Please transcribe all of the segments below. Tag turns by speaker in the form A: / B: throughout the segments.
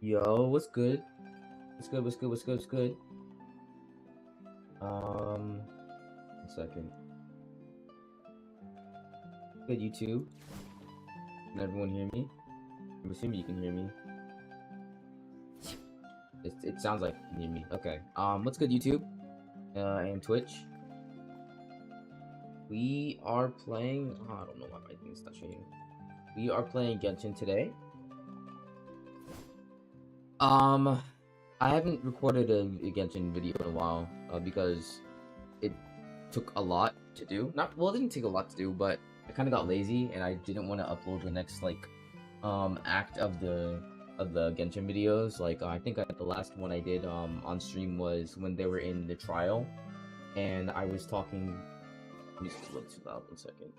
A: Yo, what's good? What's good? What's good? What's good? What's good? One second. Good, YouTube. Can everyone hear me? I'm assuming you can hear me. It sounds like you can hear me. Okay. What's good, YouTube? And Twitch. We are playing. Oh, I don't know why my thing's not changing. We are playing Genshin today. I haven't recorded a Genshin video in a while because it took a lot to do. Well, it didn't take a lot to do, but I kind of got lazy and I didn't want to upload the next act of the Genshin videos. I think the last one I did on stream was when they were in the trial, and I was talking. Music's a little too loud. 1 second.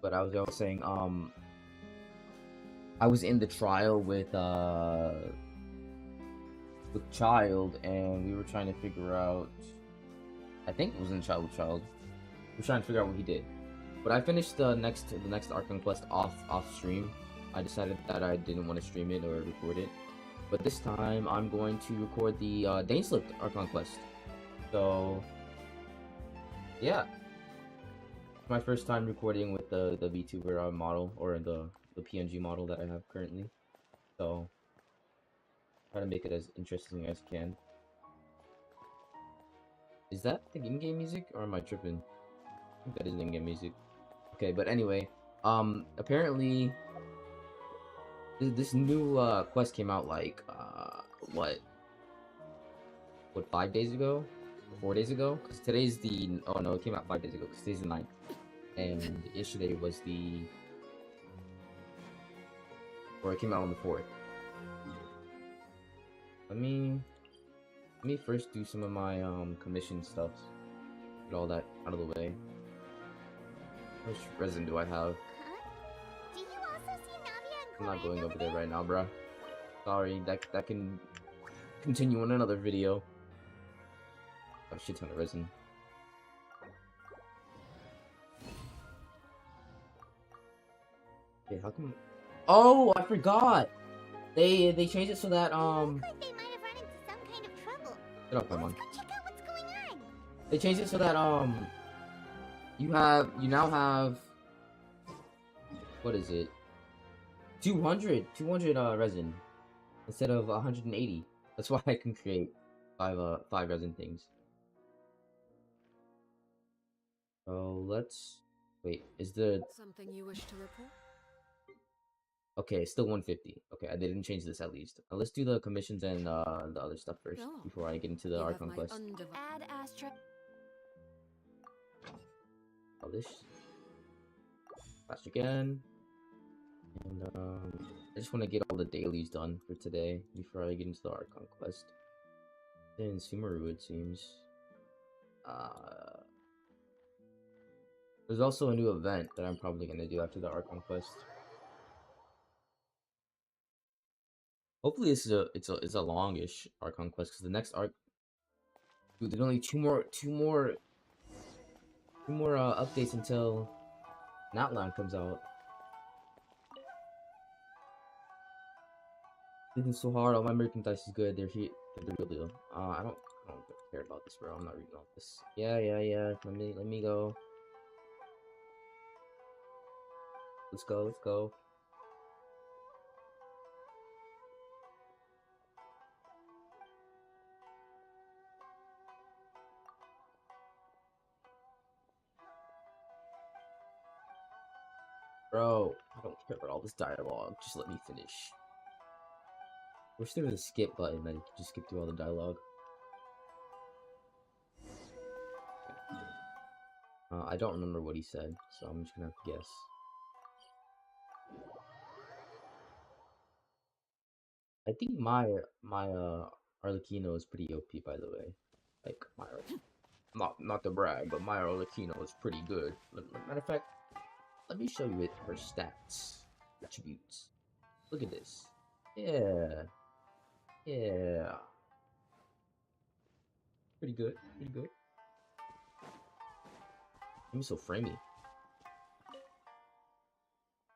A: But I was saying, I was in the trial with Child, and we were trying to figure out. I think it was in Child with Child. We were trying to figure out what he did. But I finished the next ARCHON quest off stream. I decided that I didn't want to stream it or record it. But this time I'm going to record the Dainslipped ARCHON quest. So yeah. My first time recording with the VTuber model, or the PNG model that I have currently, so try to make it as interesting as I can. Is that the in-game music, or am I tripping? I think that is in-game music. Okay, but anyway, apparently this new quest came out what 5 days ago, 4 days ago? Because today's the it came out 5 days ago. Because today's the 9th. And yesterday was it came out on the 4th. Let me first do some of my commission stuff. Get all that out of the way. How much resin do I have?
B: Do you also see Navi
A: I'm not going over there right now, bruh. Sorry, that can continue in another video. Got a shit ton of resin. How come? Oh, I forgot. They changed it so that
B: Looks like they might have run into some kind of trouble.
A: Shut up, Paimon.
B: Let's go check out what's going on.
A: They changed it so that you now have, what is it? 200 resin instead of 180. That's why I can create five resin things. So let's wait. Is the
C: something you wish to report?
A: Okay, it's still 150. Okay, I didn't change this at least. Let's do the commissions and the other stuff first before I get into the ARCHON quest.
C: Add Astra.
A: Publish. Flash again. And I just want to get all the dailies done for today before I get into the ARCHON quest. In Sumeru, it seems. There's also a new event that I'm probably gonna do after the ARCHON quest. Hopefully this is it's a longish ARCHON quest, because the next dude, there's only two more updates until Natlan comes out. This is so hard. All my merchandise is good. They're the real deal. I don't care about this, bro. I'm not reading all this. Yeah. Let me go. Let's go. Bro, I don't care about all this dialogue. Just let me finish. Wish there was a skip button that you could just skip through all the dialogue. I don't remember what he said, so I'm just gonna have to guess. I think my Arlecchino is pretty OP, by the way. Like my not to brag, but my Arlecchino is pretty good. Matter of fact, let me show you her stats, attributes. Look at this. Yeah. Pretty good. I'm so framey.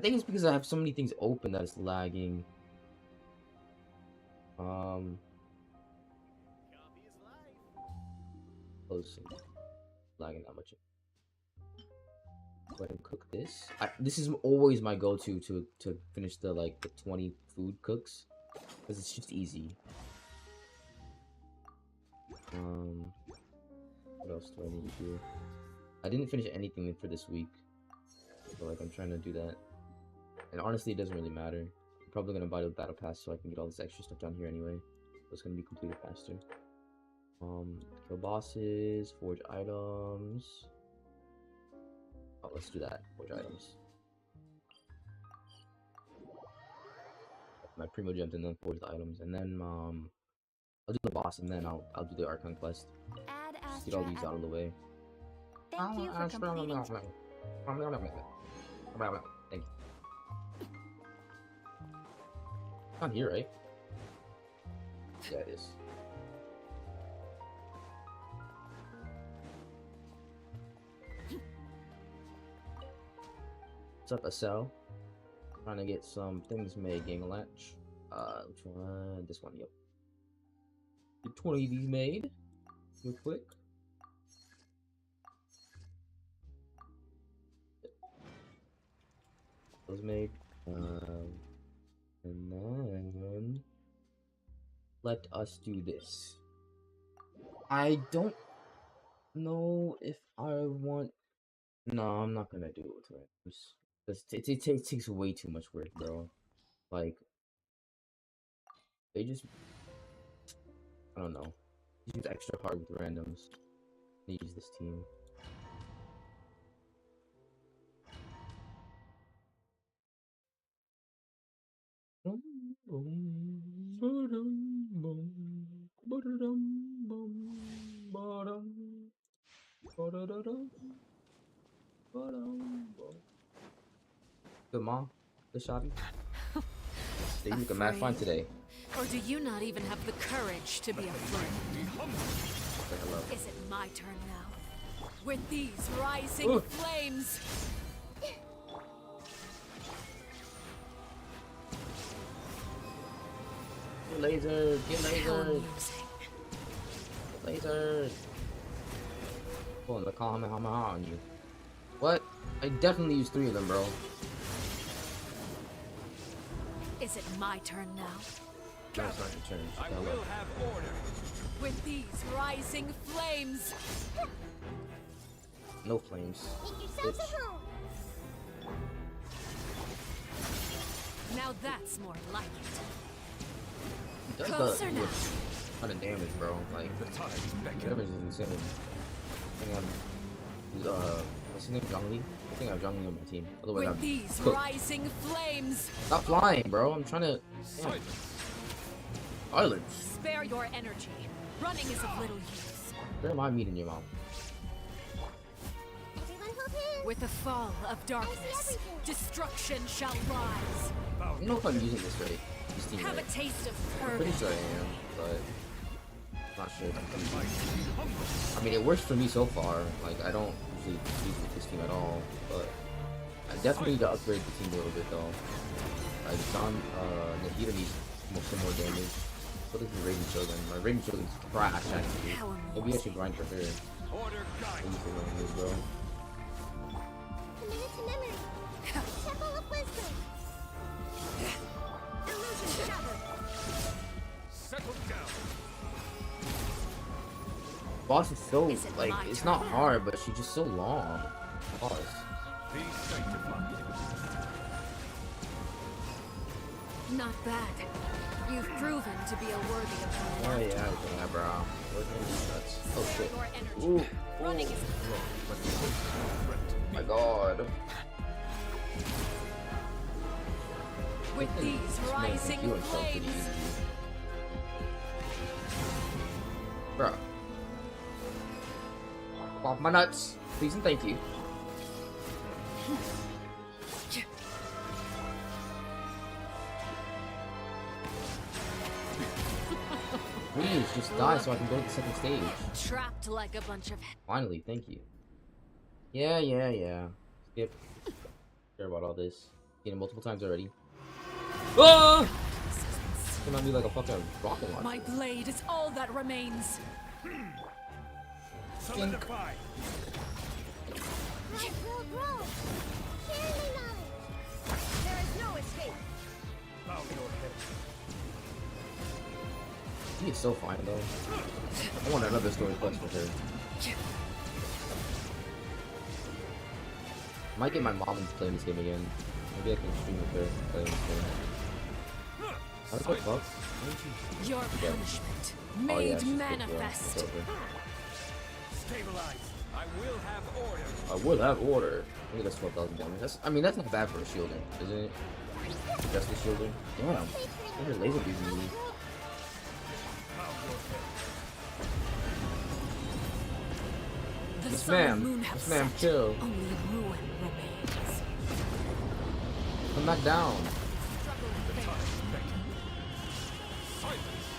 A: think it's because I have so many things open that it's lagging. Close. Lagging that much. Go ahead and cook this. This is always my go-to to finish the the 20 food cooks, because it's just easy. What else do I need to do? I didn't finish anything for this week, so I'm trying to do that. And honestly, it doesn't really matter. I'm probably gonna buy the battle pass so I can get all this extra stuff down here anyway. So it's gonna be completed faster. Kill bosses, forge items. Oh, let's do that. Forge items. My primo gems and then forge the items, and then I'll do the boss and then I'll do the Archon quest.
C: Add
A: Just get all these out of the way.
C: Thank you for completing.
A: Thank you. It's not here, right? Yeah, it is. What's up, Asel? Trying to get some things made, Gang Latch. Which one? This one, yep. Get 20 of these made real quick. Those made. And then let us do this. I don't know if I want. No, I'm not gonna do it with randoms. It takes way too much work, bro. Like, they just, I don't know. Use extra hard with randoms. They use this team. Good mom, good shabby. They look mad fine today.
C: Or do you not even have the courage to be afraid? Is it my turn now? With these rising flames!
A: Get laser! Get laser! Laser! Pulling the Kamehameha on you. What? I definitely used 3 of them, bro.
C: Is it my turn now?
A: No, it's not your turn.
D: I will have order.
C: With these rising flames!
A: No flames.
B: Make yourselves
A: Bitch.
B: at home.
C: Now that's more like it.
A: Does
C: Closer
A: a
C: now.
A: ton of damage, bro. Like,
D: The time beckons.
A: damage is insane. I think I'm, what's his name? Zhang Li? I think I have Zhang Li on my team. Otherwise,
C: With
A: I'm
C: these
A: cooked.
C: rising flames!
A: Stop flying, bro. I'm trying to.
D: Silence.
A: Silence.
C: Spare your energy. Running is of little use.
A: Where am I meeting your mom?
B: Everyone hold hands.
C: With the fall of darkness,
B: everything.
C: destruction shall rise.
A: I don't know if I'm using this right. This team
C: Have
A: right.
C: a taste of
A: I'm pretty
C: purge.
A: sure I am, but not sure if I'm using it. I mean, it works for me so far. Like, I don't usually use it with this team at all, but I definitely need to upgrade the team a little bit though. Like, Nahida needs some more damage. So does the Raven Shogun. My Raven Shogun's trash, actually.
C: How
A: Maybe I should grind for her.
D: Order guide.
A: Use the one here, bro.
B: Commit it to memory. Temple of Wisdom. Illusion shattered.
D: Settle down.
A: Boss is so,
C: Is it
A: like,
C: my
A: it's
C: turn
A: not
C: now?
A: hard, but she's just so long. Boss.
D: Be sanctified.
C: Not bad. You've proven to be a worthy
A: Oh
C: opponent.
A: yeah, bro. Where's my nuts? Oh
C: Spare
A: shit.
C: your energy.
A: Ooh.
C: Running is
A: My god.
C: with these
A: This man
C: rising
A: can heal himself pretty
C: flames.
A: easily. Bro. Pop my nuts. Please and thank you. Please, just die so I can go to the second stage.
C: Trapped like a bunch of.
A: Finally, thank you. Yeah. Skip. Care about all this. Seen it multiple times already. Ah! Come at me like a fucking rocket launcher.
C: My blade is all that remains.
D: Solidify.
B: Life will grow. Clearly now.
E: There is no escape.
D: Bow your head.
A: She is so fine though. I want another story quest with her. I might get my mom into playing this game again. Maybe I can stream with her playing this game. What the fuck?
C: Your punishment
A: Oh,
C: made
A: yeah, she's good, bro.
C: manifest.
A: It's over.
D: Stabilize. I will have order.
A: I will have order. I think that's 12,000 damage. That's, I mean, that's not bad for a shielder, isn't it? Just a shielder. Damn. Look at laser beam me.
D: Bow your head.
C: The
A: Yes,
C: sun and
A: ma'am.
C: moon have
A: Yes, ma'am.
C: set.
A: Chill.
C: Only ruin remains.
A: Come back down.
C: Struggle
D: The
C: fades.
D: time beckons. Silence.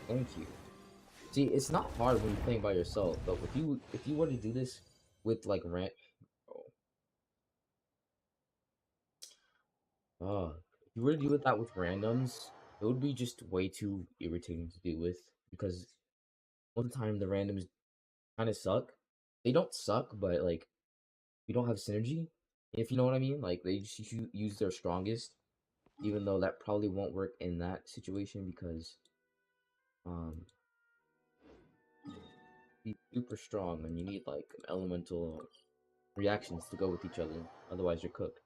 A: Thank you. See, it's not hard when you're playing by yourself, but if you were to do this with like if you were to do that with randoms, it would be just way too irritating to deal with because most of the time the randoms kind of suck. They don't suck, but like you don't have synergy, if you know what I mean. Like they just use their strongest, even though that probably won't work in that situation because be super strong and you need like elemental reactions to go with each other. Otherwise, you're cooked.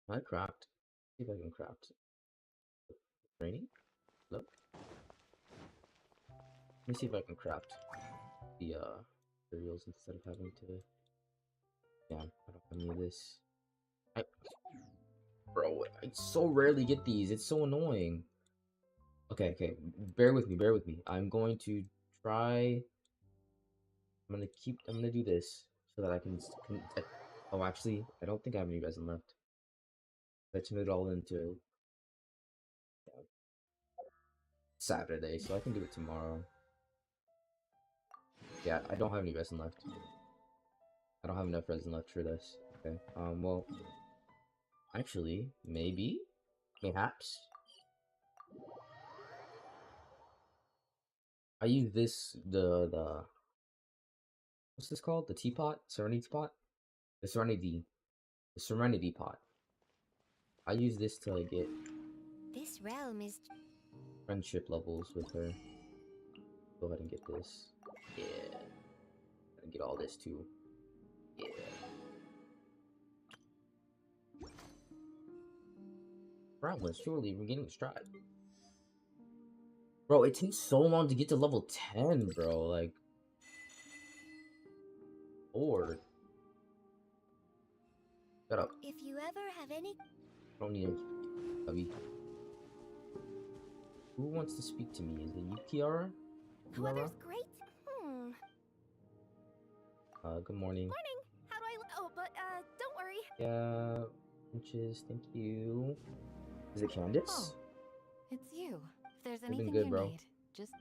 A: Can I craft? See if I can craft. Training? Look. Let me see if I can craft the materials instead of having to. Damn, I don't have any of this. Bro, I so rarely get these. It's so annoying. Okay, bear with me. I'm going to try. I'm gonna do this so that I can. Oh, actually, I don't think I have any resin left. I turned it all into Saturday, so I can do it tomorrow. Yeah, I don't have any resin left. I don't have enough resin left for this. Okay. Well, actually, mayhaps. I use this the what's this called? The teapot? Serenity pot? The Serenity pot. I use this to like, get
B: This realm is
A: friendship levels with her. Go ahead and get this. Yeah. And get all this too. Yeah. Brownless, surely we're getting stride. Bro, it takes so long to get to level 10, bro. Like, Lord. Shut up.
B: if you ever have any
A: I don't need a hubby. Who wants to speak to me? Is it you, Kiara?
B: weather's great.
A: Good morning.
B: Morning. How do I oh, but don't worry.
A: Yeah, inches, thank you. Is it Candace?
B: Oh, it's you. If there's
A: been
B: anything
A: good,
B: you
A: bro.
B: need, just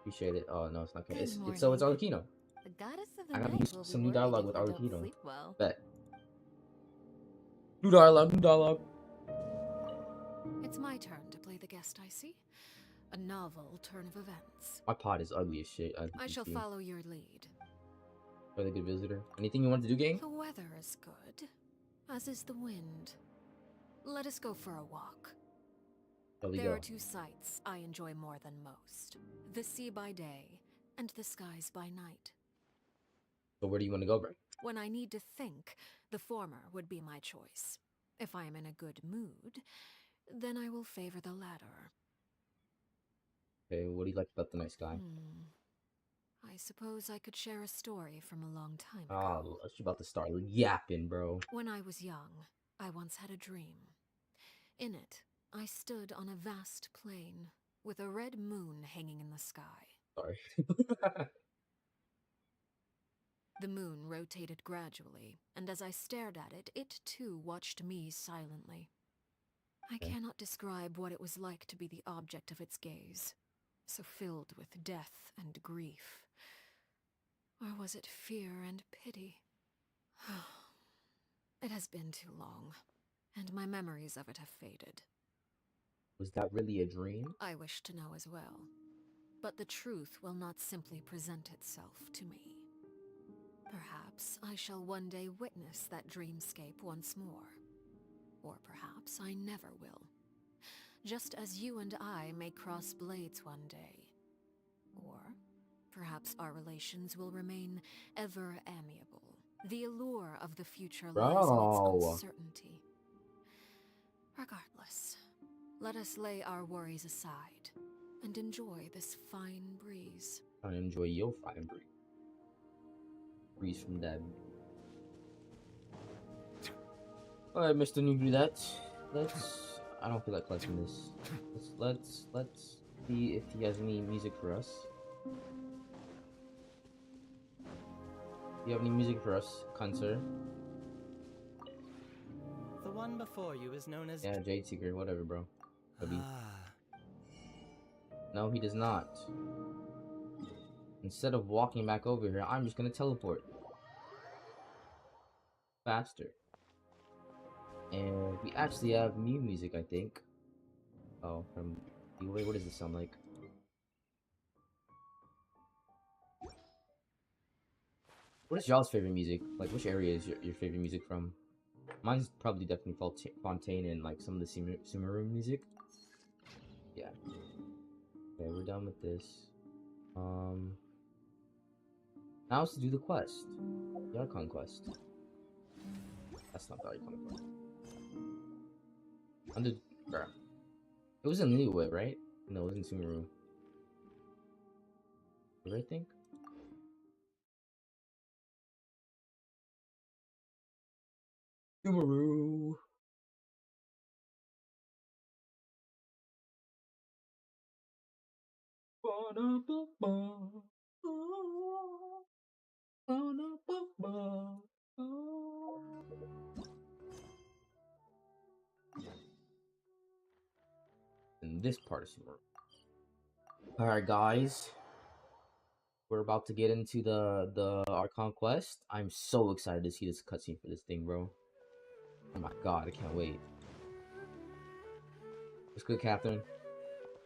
A: Appreciate it. Oh, no, it's not Candace.
B: Good
A: It's Arlecchino.
B: the goddess of the
A: I gotta
B: night
A: use
B: will
A: some
B: be
A: new dialogue
B: worried
A: with
B: if you don't
A: Arlecchino.
B: sleep well.
A: Bet. New dialogue.
C: It's my turn to play the guest, I see. A novel turn of events.
A: My pod is ugly as shit.
C: I shall follow your lead.
A: Really good visitor. Anything you want to do, gang?
C: The weather is good, as is the wind. Let us go for a walk.
A: There we
C: There
A: go.
C: are two sights I enjoy more than most. The sea by day, and the skies by night.
A: So where do you want to go, bro?
C: When I need to think, the former would be my choice. If I am in a good mood, then I will favor the latter.
A: Okay, what do you like about the night sky?
C: I suppose I could share a story from a long time
A: Ah,
C: ago.
A: she's about to start yapping, bro.
C: When I was young, I once had a dream. In it, I stood on a vast plain, with a red moon hanging in the sky.
A: Sorry.
C: The moon rotated gradually, and as I stared at it, it too watched me silently. I cannot describe what it was like to be the object of its gaze, so filled with death and grief. Or was it fear and pity? It has been too long, and my memories of it have faded.
A: Was that really a dream?
C: I wish to know as well, but the truth will not simply present itself to me. Perhaps I shall one day witness that dreamscape once more. Or perhaps I never will. Just as you and I may cross blades one day. Or perhaps our relations will remain ever amiable. The allure of the future lies in its uncertainty. Regardless, let us lay our worries aside and enjoy this fine breeze.
A: I enjoy your fine breeze. Breeze from that. Alright, Mr. Newbie, let's I don't feel like collecting this. Let's see if he has any music for us. Do you have any music for us, Kunser?
F: The one before you is known as...
A: Yeah, Jade Seeker, whatever, bro.
F: Ah.
A: No, he does not. Instead of walking back over here, I'm just gonna teleport. Faster. And we actually have new music, I think. Oh, from... Wait, what does this sound like? What is y'all's favorite music? Like, which area is your favorite music from? Mine's probably definitely Fontaine and, like, some of the Sumeru music. Yeah. Okay, we're done with this. Now it's to do the quest. The Archon quest. That's not the Archon quest. Bruh. It was in Liyue, right? No, it was in Sumeru. What did I think? Sumeru. In this part of Sumeru. Alright, guys. We're about to get into the Archon quest. I'm so excited to see this cutscene for this thing, bro. Oh my god, I can't wait. What's good, Catherine?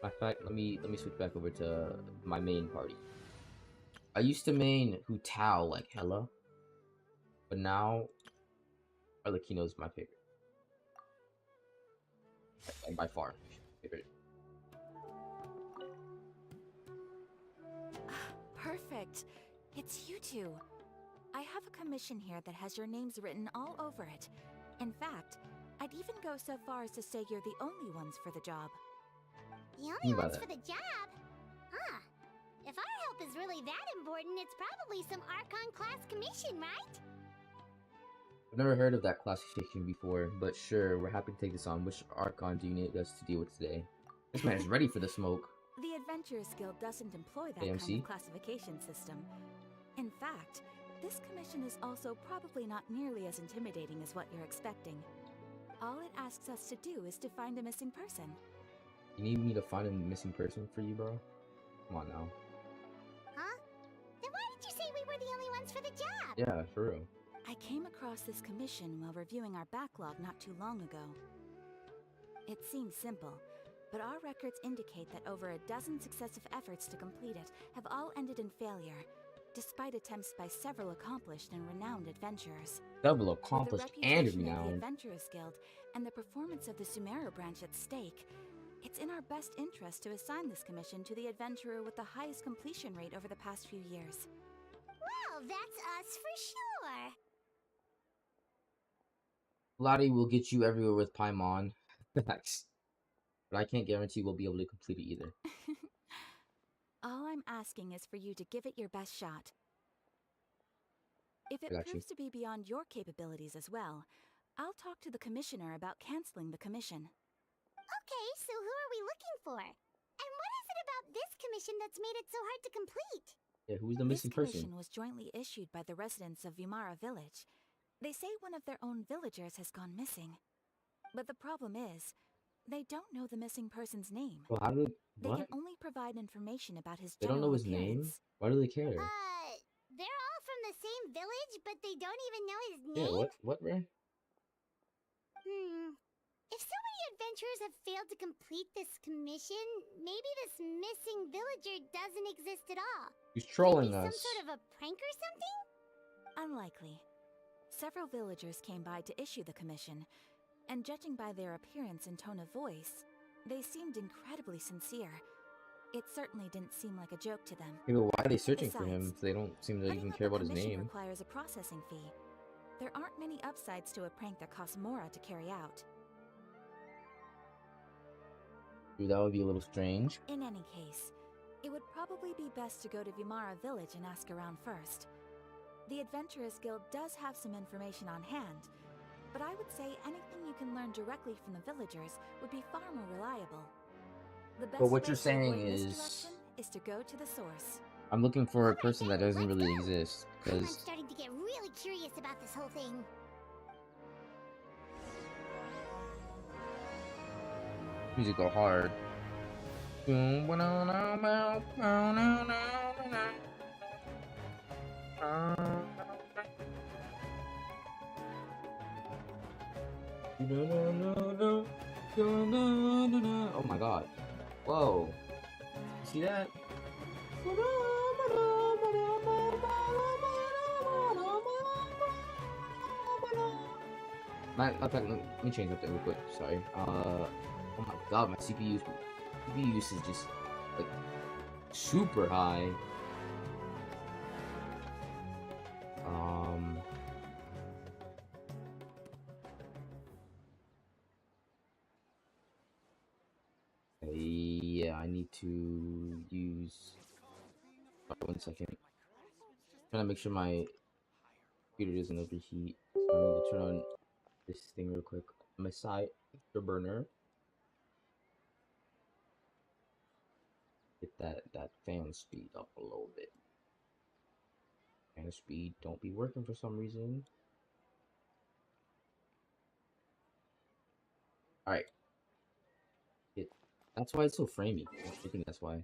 A: Matter of fact, let me switch back over to my main party. I used to main Hu Tao like hella, but now Arlecchino's my favorite. Like, by far, favorite.
B: Perfect. It's you two. I have a commission here that has your names written all over it. In fact, I'd even go so far as to say you're the only ones for the job.
G: The only ones for the job? Huh. If our help is really that important, it's probably some Archon class commission, right?
A: I've never heard of that classification before, but sure, we're happy to take this on. Which Archon do you need us to deal with today? This man is ready for the smoke.
B: The Adventurers Guild doesn't employ that
A: AMC?
B: kind of classification system. In fact, this commission is also probably not nearly as intimidating as what you're expecting. All it asks us to do is to find a missing person.
A: You need me to find a missing person for you, bro? Come on now.
G: Huh? Then why did you say we were the only ones for the job?
A: Yeah, for real.
B: I came across this commission while reviewing our backlog not too long ago. It seems simple, but our records indicate that over a dozen successive efforts to complete it have all ended in failure, despite attempts by several accomplished and renowned adventurers.
A: Double accomplished and
B: With the reputation of the
A: renowned.
B: Adventurers Guild and the performance of the Sumeru branch at stake, it's in our best interest to assign this commission to the adventurer with the highest completion rate over the past few years.
G: Well, that's us for sure.
A: Lottie will get you everywhere with Paimon. Facts. But I can't guarantee we'll be able to complete it either.
B: All I'm asking is for you to give it your best shot. If it
A: I got you.
B: proves to be beyond your capabilities as well, I'll talk to the commissioner about canceling the commission.
G: Okay, so who are we looking for? And what is it about this commission that's made it so hard to complete?
A: Yeah, who's the missing
B: This
A: person?
B: commission was jointly issued by the residents of Vimara village. They say one of their own villagers has gone missing. But the problem is, they don't know the missing person's name.
A: Well, how did
B: They
A: what?
B: can only provide information about his
A: They don't
B: general
A: know his name?
B: appearance.
A: Why do they care?
G: They're all from the same village, but they don't even know his
A: Yeah,
G: name?
A: what, Ray?
G: If so many adventurers have failed to complete this commission, maybe this missing villager doesn't exist at all.
A: He's trolling
G: Maybe
A: us.
G: some sort of a prank or something?
B: Unlikely. Several villagers came by to issue the commission, and judging by their appearance and tone of voice, they seemed incredibly sincere. It certainly didn't seem like a joke to them.
A: Yeah, but why are they searching for him
B: Besides,
A: if they don't seem to
B: putting
A: even
B: up
A: care
B: a
A: about his
B: commission
A: name?
B: requires a processing fee. There aren't many upsides to a prank that costs Mora to carry out.
A: Dude, that would be a little strange.
B: In any case, it would probably be best to go to Vimara village and ask around first. The Adventurers Guild does have some information on hand, but I would say anything you can learn directly from the villagers would be far more reliable. The best
A: But what
B: way
A: you're
B: to
A: saying
B: avoid
A: is,
B: misdirection is to go to the source.
A: I'm looking for a
G: Alright
A: person that
G: then,
A: doesn't
G: let's
A: really
G: go.
A: exist,
G: I'm
A: because
G: starting to get really curious about this whole thing.
A: music go hard. Oh my god. Whoa. You see that? Let me change something real quick. Sorry. Oh my god, my CPU use is just like super high. Yeah, I need to use. One second. Trying to make sure my computer doesn't overheat. So I need to turn on this thing real quick. My side burner. Get that fan speed up a little bit. Fan speed don't be working for some reason. All right. That's why it's so framey. I think that's why.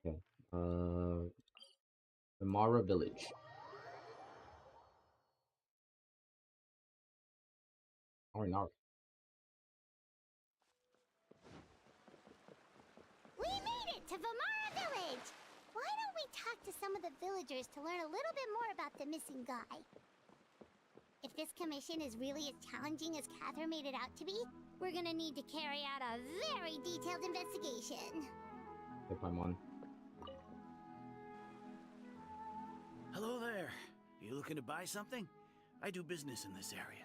A: Okay. Vimara Village. Alright, now.
G: We made it to Vimara village! Why don't we talk to some of the villagers to learn a little bit more about the missing guy? If this commission is really as challenging as Catherine made it out to be, we're gonna need to carry out a very detailed investigation.
A: Yep, I'm on.
H: Hello there. You looking to buy something? I do business in this area.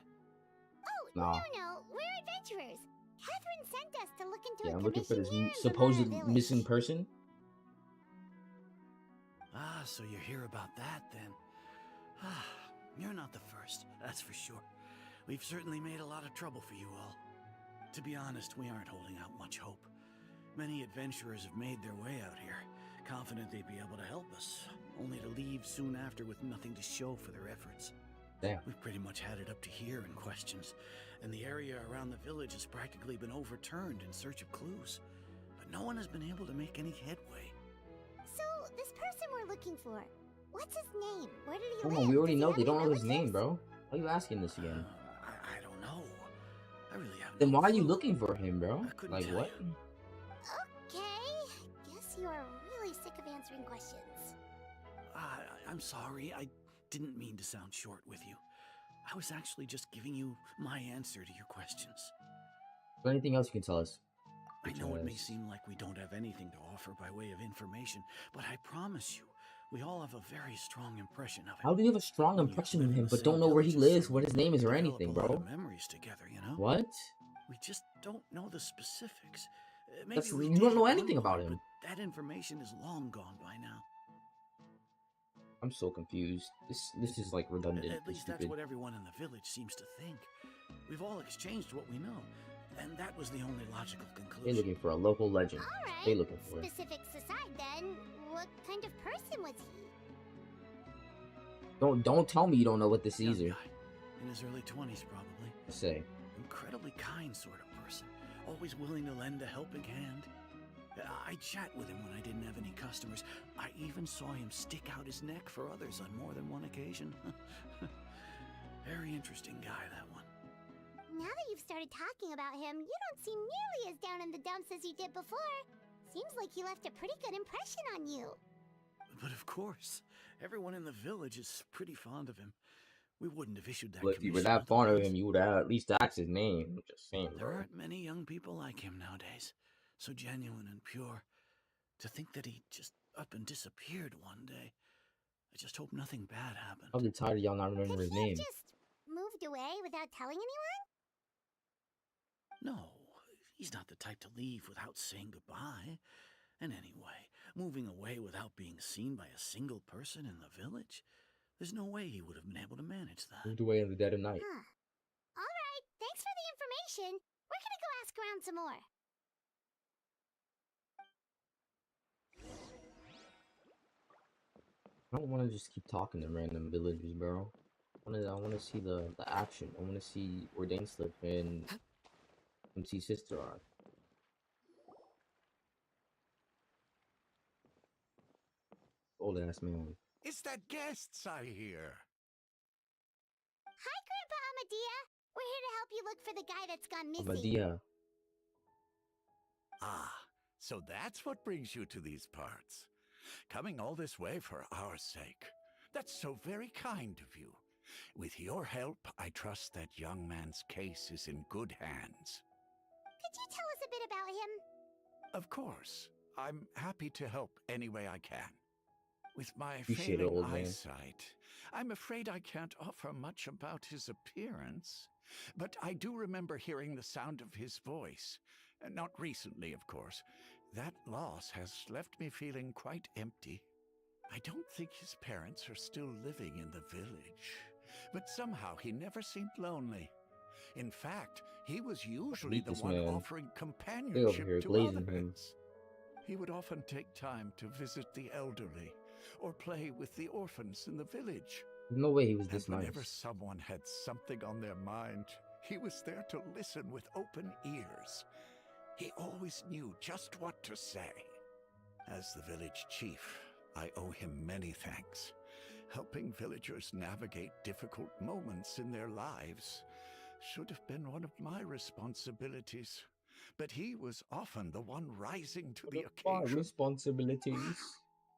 G: Oh,
A: Nah.
G: no, we're adventurers. Catherine sent us to look into
A: Yeah,
G: a
A: I'm looking for
G: commission
A: this
G: here in
A: supposed
G: Vimara village.
A: missing person.
H: Ah, so you're here about that then. Ah, you're not the first, that's for sure. We've certainly made a lot of trouble for you all. To be honest, we aren't holding out much hope. Many adventurers have made their way out here, confident they'd be able to help us, only to leave soon after with nothing to show for their efforts.
A: Damn.
H: We've pretty much had it up to here in questions, and the area around the village has practically been overturned in search of clues. But no one has been able to make any headway.
G: So, this person we're looking for, what's his name? Where did he
A: Come
G: live?
A: on, we already
G: Does he
A: know.
G: have
A: They
G: any
A: don't know his name,
G: relatives?
A: bro. Why are you asking this again?
H: I don't know. I really have
A: Then
H: no
A: why are you
H: clue.
A: looking for him, bro?
H: I couldn't
A: Like
H: tell
A: what?
H: you.
G: Okay, guess you are really sick of answering questions.
H: I'm sorry. I didn't mean to sound short with you. I was actually just giving you my answer to your questions.
A: Is there anything else you can tell us?
H: I know it may
A: Because-
H: seem like we don't have anything to offer by way of information, but I promise you, we all have a very strong impression of him.
A: How do you have a strong
H: When you
A: impression
H: live
A: of
H: in
A: him
H: the
A: but
H: same
A: don't know where he
H: village as
A: lives, what his name is, or
H: we develop
A: anything,
H: a lot
A: bro?
H: of memories together, you know?
A: What?
H: We just don't know the specifics. Maybe
A: That's-
H: we
A: you
H: did
A: don't know
H: at one
A: anything about
H: point,
A: him.
H: But that information is long gone by now.
A: I'm so confused. This is like redundant.
H: At
A: and
H: least that's
A: stupid.
H: what everyone in the village seems to think. We've all exchanged what we know, and that was the only logical
A: They're
H: conclusion.
A: looking for a local legend.
G: Alright,
A: They looking for it.
G: specifics aside then, what kind of person was he?
A: Don't tell me you don't know what this
H: Young
A: is. Either.
H: guy, in his early 20s probably.
A: Say.
H: Incredibly kind sort of person, always willing to lend a helping hand. I'd chat with him when I didn't have any customers. I even saw him stick out his neck for others on more than one occasion. Very interesting guy, that one.
G: Now that you've started talking about him, you don't seem nearly as down in the dumps as you did before. Seems like he left a pretty good impression on you.
H: But of course, everyone in the village is pretty fond of him. We wouldn't have issued that
A: But if you were
H: commission
A: that fond of
H: otherwise.
A: him, you would have at least asked his name. I'm just saying,
H: There
A: bro.
H: aren't many young people like him nowadays. So genuine and pure. To think that he just up and disappeared one day. I just hope nothing bad happened.
A: I'll be tired of y'all not remembering
G: Could
A: his
G: he have
A: name.
G: just moved away without telling anyone?
H: No, he's not the type to leave without saying goodbye. And anyway, moving away without being seen by a single person in the village? There's no way he would have been able to manage that.
A: Moved away in the dead of night.
G: Huh. Alright, thanks for the information. We're gonna go ask around some more.
A: I don't want to just keep talking to random villagers, bro. I want to see the action. I want to see where Daneslip and MC Sister are. Old ass man.
D: Is that guests I hear?
G: Hi, Grandpa Amadea. We're here to help you look for the guy that's gone missing.
A: Amadea.
D: Ah, so that's what brings you to these parts. Coming all this way for our sake. That's so very kind of you. With your help, I trust that young man's case is in good hands.
G: Could you tell us a bit about him?
D: Of course. I'm happy to help any way I can. With my
A: Appreciate it,
D: failing
A: old man.
D: eyesight, I'm afraid I can't offer much about his appearance. But I do remember hearing the sound of his voice. Not recently, of course. That loss has left me feeling quite empty. I don't think his parents are still living in the village. But somehow he never seemed lonely. In fact, he was usually
A: Meet
D: the
A: this
D: one
A: man.
D: offering
A: They over
D: companionship
A: here
D: to
A: glazing him.
D: others. He would often take time to visit the elderly or play with the orphans in the village.
A: There's no way he was
D: And
A: this
D: whenever
A: nice.
D: someone had something on their mind, he was there to listen with open ears. He always knew just what to say. As the village chief, I owe him many thanks. Helping villagers navigate difficult moments in their lives should have been one of my responsibilities. But he was often the one rising to the
A: Our
D: occasion.
A: responsibilities.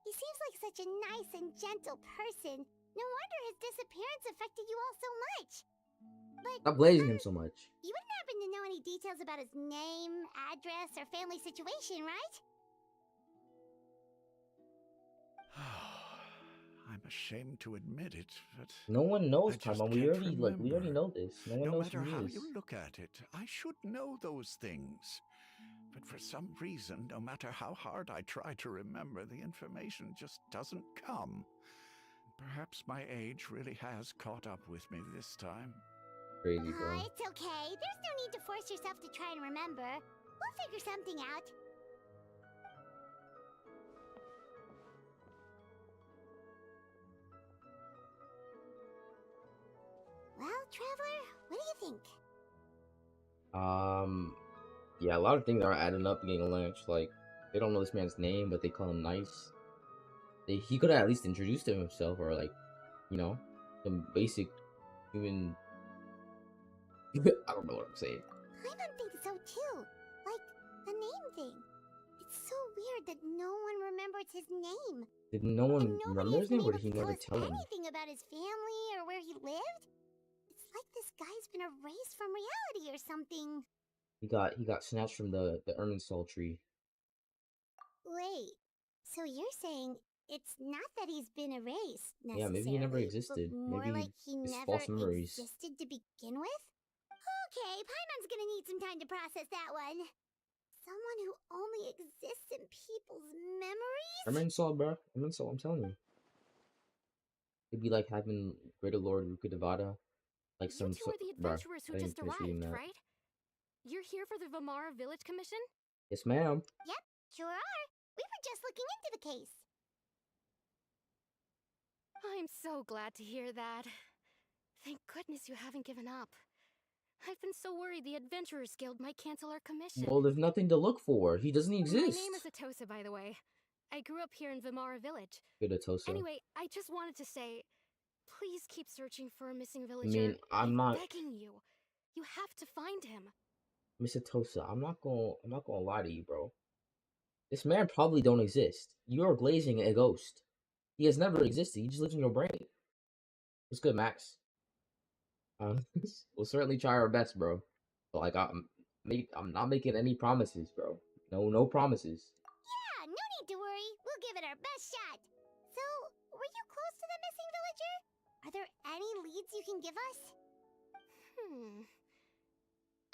G: He seems like such a nice and gentle person. No wonder his disappearance affected you all so much. But
A: Stop glazing him so much.
G: you wouldn't happen to know any details about his name, address, or family situation, right?
D: I'm ashamed to admit it, but
A: No one knows,
D: I just
A: Paimon. We
D: can't
A: already
D: remember.
A: know this. No one
D: No
A: knows
D: matter
A: who he
D: how
A: is.
D: you look at it, I should know those things. But for some reason, no matter how hard I try to remember, the information just doesn't come. Perhaps my age really has caught up with me this time.
A: Crazy, bro.
G: It's okay. There's no need to force yourself to try and remember. We'll figure something out. Well, Traveler, what do you think?
A: Yeah, a lot of things are adding up, getting lynched. Like, they don't know this man's name, but they call him nice. He could have at least introduced himself, or like, you know, some basic human. I don't know what I'm saying.
G: Paimon thinks so too. Like, the name thing. It's so weird that no one remembers his name.
A: Did no one
G: And nobody
A: remember
G: has
A: his name,
G: been
A: or
G: able
A: did he
G: to tell
A: never
G: us
A: tell him?
G: anything about his family or where he lived. It's like this guy's been erased from reality or something.
A: He got snatched from the Irminsul tree.
G: Wait, so you're saying it's not that he's been erased necessarily?
A: Yeah, maybe he never
G: but
A: existed.
G: more
A: Maybe
G: like he
A: it's
G: never
A: false memories.
G: existed to begin with? Okay, Paimon's gonna need some time to process that one. Someone who only exists in people's memories?
A: Irminsul, bro. Irminsul, I'm telling you. It'd be like having Greater Lord Rukadevada. Like
I: You
A: some
I: two are the
A: bruh,
I: adventurers who
A: I didn't
I: just
A: finish reading
I: arrived,
A: that.
I: right? You're here for the Vamara Village Commission?
A: Yes, ma'am.
G: Yep, sure are. We were just looking into the case.
I: I'm so glad to hear that. Thank goodness you haven't given up. I've been so worried the Adventurers Guild might cancel our commission.
A: Well, there's nothing to look for. He doesn't exist.
I: My name is Atosa, by the way. I grew up here in Vamara Village.
A: Good Atosa.
I: Anyway, I just wanted to say, Please keep searching for a missing
A: I
I: villager.
A: mean, I'm not
I: begging you. You have to find him.
A: Mr. Tosa. I'm not gonna lie to you, bro. This man probably don't exist. You are glazing a ghost. He has never existed. He just lives in your brain. What's good, Max? We'll certainly try our best, bro. But like, I'm not making any promises, bro. No promises.
G: Yeah, no need to worry. We'll give it our best shot. So, were you close to the missing villager? Are there any leads you can give us?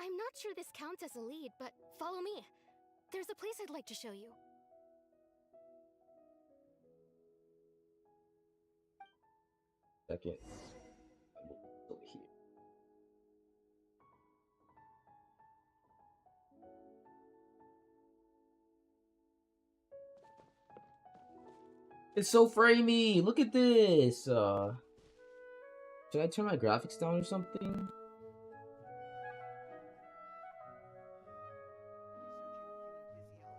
I: I'm not sure this counts as a lead, but follow me. There's a place I'd like to show you.
A: Second. Over here. It's so framey. Look at this. Should I turn my graphics down or something?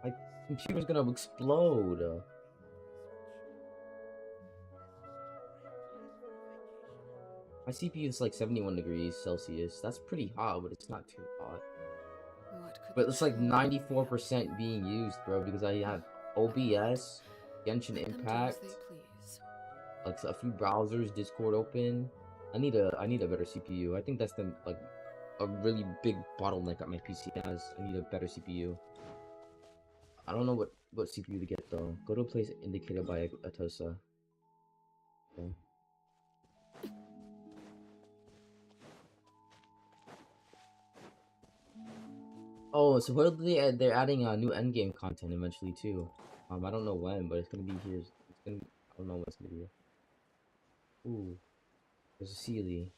A: My computer's gonna explode. My CPU is like 71 degrees Celsius. That's pretty hot, but it's not too hot. But it's like 94% being used, bro, because I have OBS, Genshin Impact, like a few browsers, Discord open. I need a better CPU. I think that's the like a really big bottleneck that my PC has. I need a better CPU. I don't know what CPU to get though. Go to a place indicated by Atosa. Okay. Oh, supposedly they're adding new endgame content eventually too. I don't know when, but it's gonna be here. It's gonna. I don't know when it's gonna be here. Ooh, there's a Sealy.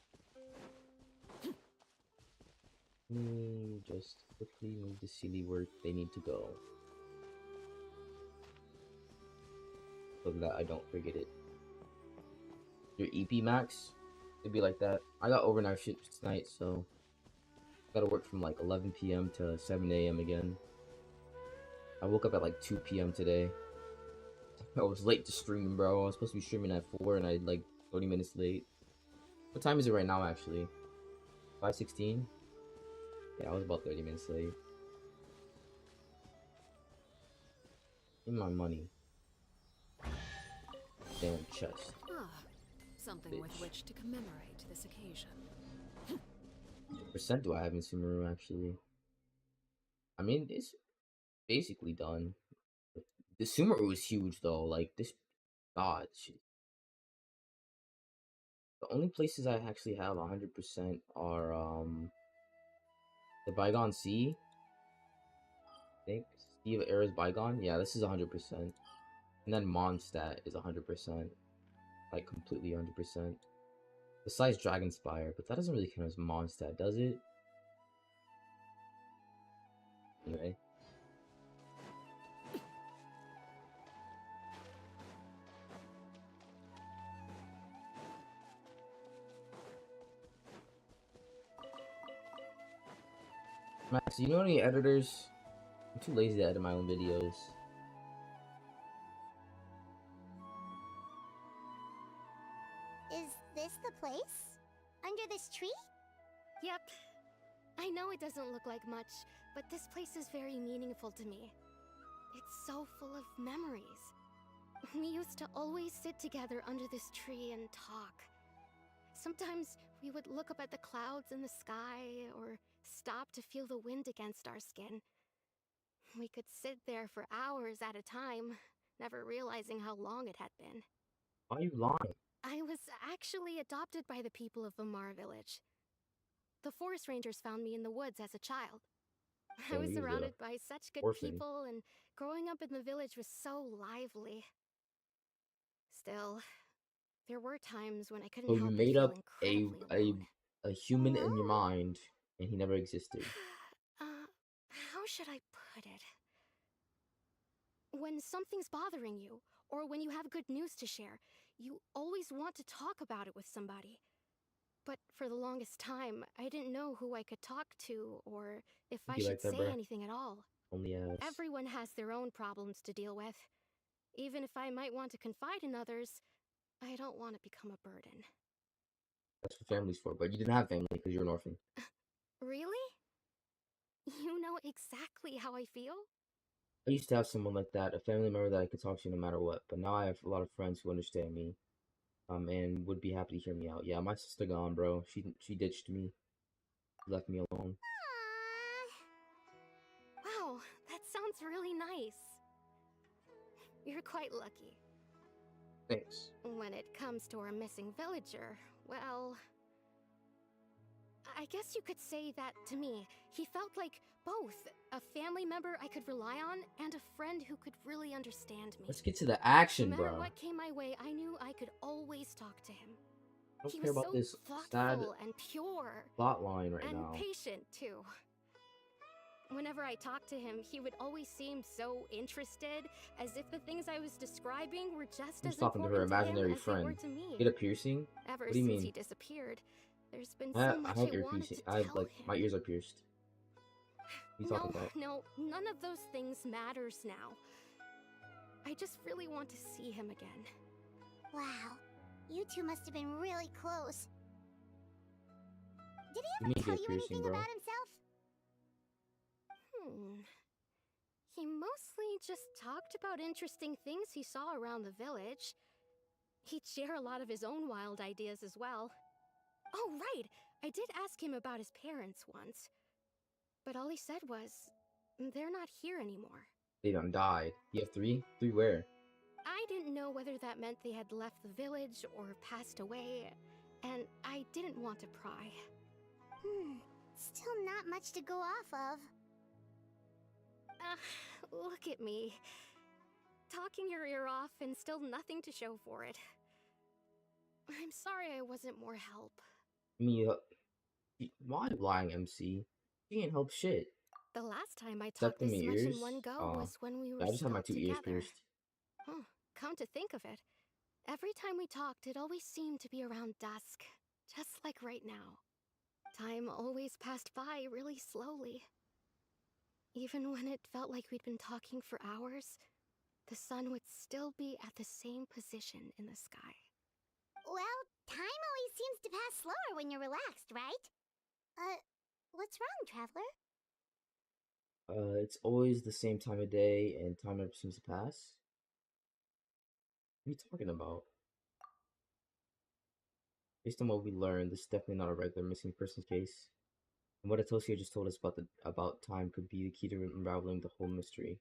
A: Let me just quickly move the Sealy where they need to go, so that I don't forget it. Your EP Max, it'd be like that. I got overnight shifts tonight, so gotta work from like 11 p.m. to 7 a.m. again. I woke up at like 2 p.m. today. I was late to stream, bro. I was supposed to be streaming at 4 and I like 30 minutes late. What time is it right now, actually? 5:16? Yeah, I was about 30 minutes late. Give me my money. Damn chest.
C: Something with which to commemorate this occasion.
A: What percent do I have in Sumeru, actually? I mean, it's basically done. The Sumeru is huge, though. Like, this... God, shit. The only places I actually have 100% are, the Bygone Sea. I think. Sea of Era's Bygone. Yeah, this is 100%. And then Mondstadt is 100%. Like, completely 100%. Besides Dragonspire, but that doesn't really count as Mondstadt, does it? Anyway. Max, do you know any editors? I'm too lazy to edit my own videos.
G: Is this the place? Under this tree?
I: Yep. I know it doesn't look like much, but this place is very meaningful to me. It's so full of memories. We used to always sit together under this tree and talk. Sometimes we would look up at the clouds in the sky, or stop to feel the wind against our skin. We could sit there for hours at a time, never realizing how long it had been.
A: Why are you lying?
I: I was actually adopted by the people of Vamara Village. The forest rangers found me in the woods as a child. I was surrounded by such good people, and growing up in the village was so lively. Still, there were times when I couldn't
A: So
I: help
A: you
I: but
A: made
I: feel
A: up
I: incredibly alone.
A: a human in your mind, and he never existed.
I: How should I put it? When something's bothering you, or when you have good news to share, you always want to talk about it with somebody. But for the longest time, I didn't know who I could talk to, or if I should say anything at all.
A: Only ass.
I: Everyone has their own problems to deal with. Even if I might want to confide in others, I don't want to become a burden.
A: That's what family's for. But you didn't have family because you're an orphan.
I: Really? You know exactly how I feel?
A: I used to have someone like that, a family member that I could talk to no matter what. But now I have a lot of friends who understand me, and would be happy to hear me out. Yeah, my sister gone, bro. She ditched me, left me alone.
I: Wow, that sounds really nice. You're quite lucky.
A: Thanks.
I: When it comes to our missing villager, well, I guess you could say that to me. He felt like both a family member I could rely on and a friend who could really understand me.
A: Let's get to the action,
I: No matter
A: bro.
I: what came my way, I knew I could always talk to him.
A: I don't
I: He
A: care
I: was
A: about
I: so
A: this sad
I: thoughtful and pure
A: plot line right
I: and
A: now.
I: patient too. Whenever I talked to him, he would always seem so interested, as if the things I was describing were just
A: Who's
I: as
A: talking to
I: important
A: her imaginary
I: him as they were
A: friend?
I: to me.
A: Get a piercing?
I: Ever
A: What do you
I: since
A: mean?
I: he disappeared, there's been
A: I
I: so much
A: have
I: I
A: ear
I: wanted
A: piercing.
I: to
A: I have
I: tell
A: like
I: him.
A: my ears are pierced. What are you talking about?
I: No, none of those things matters now. I just really want to see him again.
G: Wow, you two must have been really close. Did
A: You
G: he
A: need
G: ever
A: to
G: tell
A: get a
G: you
A: piercing,
G: anything
A: bro.
G: about himself?
I: He mostly just talked about interesting things he saw around the village. He'd share a lot of his own wild ideas as well. Oh, right! I did ask him about his parents once. But all he said was, they're not here anymore.
A: They done died. You have three? Three where?
I: I didn't know whether that meant they had left the village or passed away, and I didn't want to pry.
G: Still not much to go off of.
I: Look at me. Talking your ear off and still nothing to show for it. I'm sorry I wasn't more help.
A: I mean, why lying, MC? She ain't help shit.
I: The last time I
A: Except
I: talked
A: for
I: this
A: my
I: much
A: ears?
I: in one go
A: Aw.
I: was when we were
A: Yeah, I just have my
I: still
A: 2 ears
I: together.
A: pierced.
I: Huh, come to think of it, every time we talked, it always seemed to be around dusk, just like right now. Time always passed by really slowly. Even when it felt like we'd been talking for hours, the sun would still be at the same position in the sky.
G: Well, time always seems to pass slower when you're relaxed, right? What's wrong, Traveler?
A: It's always the same time of day and time never seems to pass. What are you talking about? Based on what we learned, this is definitely not a regular missing persons case. And what Atosia just told us about time could be the key to unraveling the whole mystery.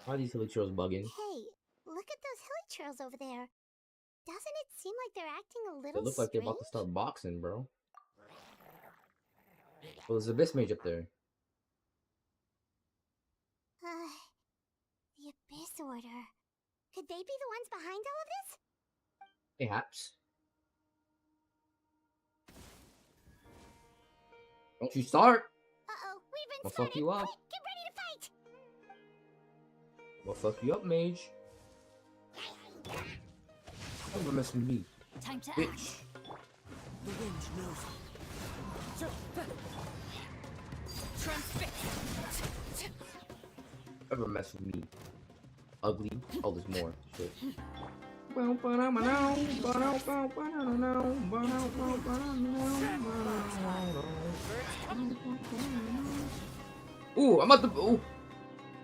A: Why are these hilly churls bugging?
G: Hey, look at those hilly churls over there. Doesn't it seem like they're acting a
A: They
G: little
A: look like they're
G: strange?
A: about to start boxing, bro. Well, there's a Abyss Mage up there.
G: The Abyss Order. Could they be the ones behind all of this?
A: Perhaps. Don't you start!
G: Uh-oh, we've been
A: I'll
G: spotted!
A: fuck you up.
G: Quick, get ready to fight!
A: Well, fuck you up, mage. Don't mess with me.
B: Time to
A: Bitch.
B: act.
E: The wind knows it. Transfix!
A: Ever mess with me. Ugly. Oh, there's more. Shit. Ooh, I'm about to. Ooh.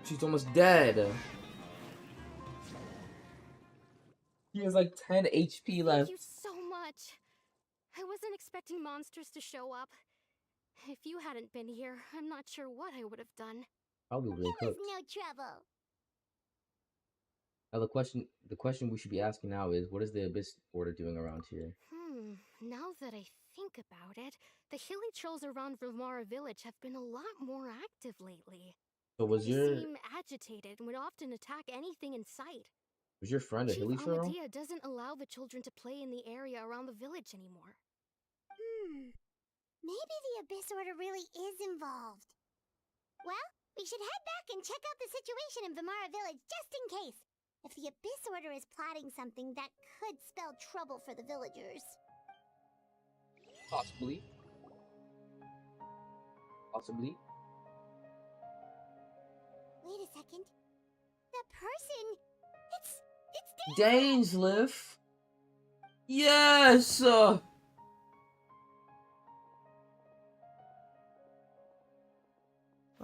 A: She's almost dead. He has like 10 HP left.
I: Thank you so much. I wasn't expecting monsters to show up. If you hadn't been here, I'm not sure what I would have done.
A: Probably really
G: It was
A: cooked.
G: no trouble.
A: Now the question we should be asking now is, what is the Abyss Order doing around here?
I: Now that I think about it, the hilly trolls around Vilmara village have been a lot more active lately.
A: So was
I: They
A: your
I: seem agitated and would often attack anything in sight.
A: friend a
I: Chief
A: hilly troll?
I: Amadia doesn't allow the children to play in the area around the village anymore.
G: Maybe the Abyss Order really is involved. Well, we should head back and check out the situation in Vilmara village just in case. If the Abyss Order is plotting something that could spell trouble for the villagers.
A: Possibly. Possibly.
G: Wait a second. The person... It's
A: Dainsleif? Yes!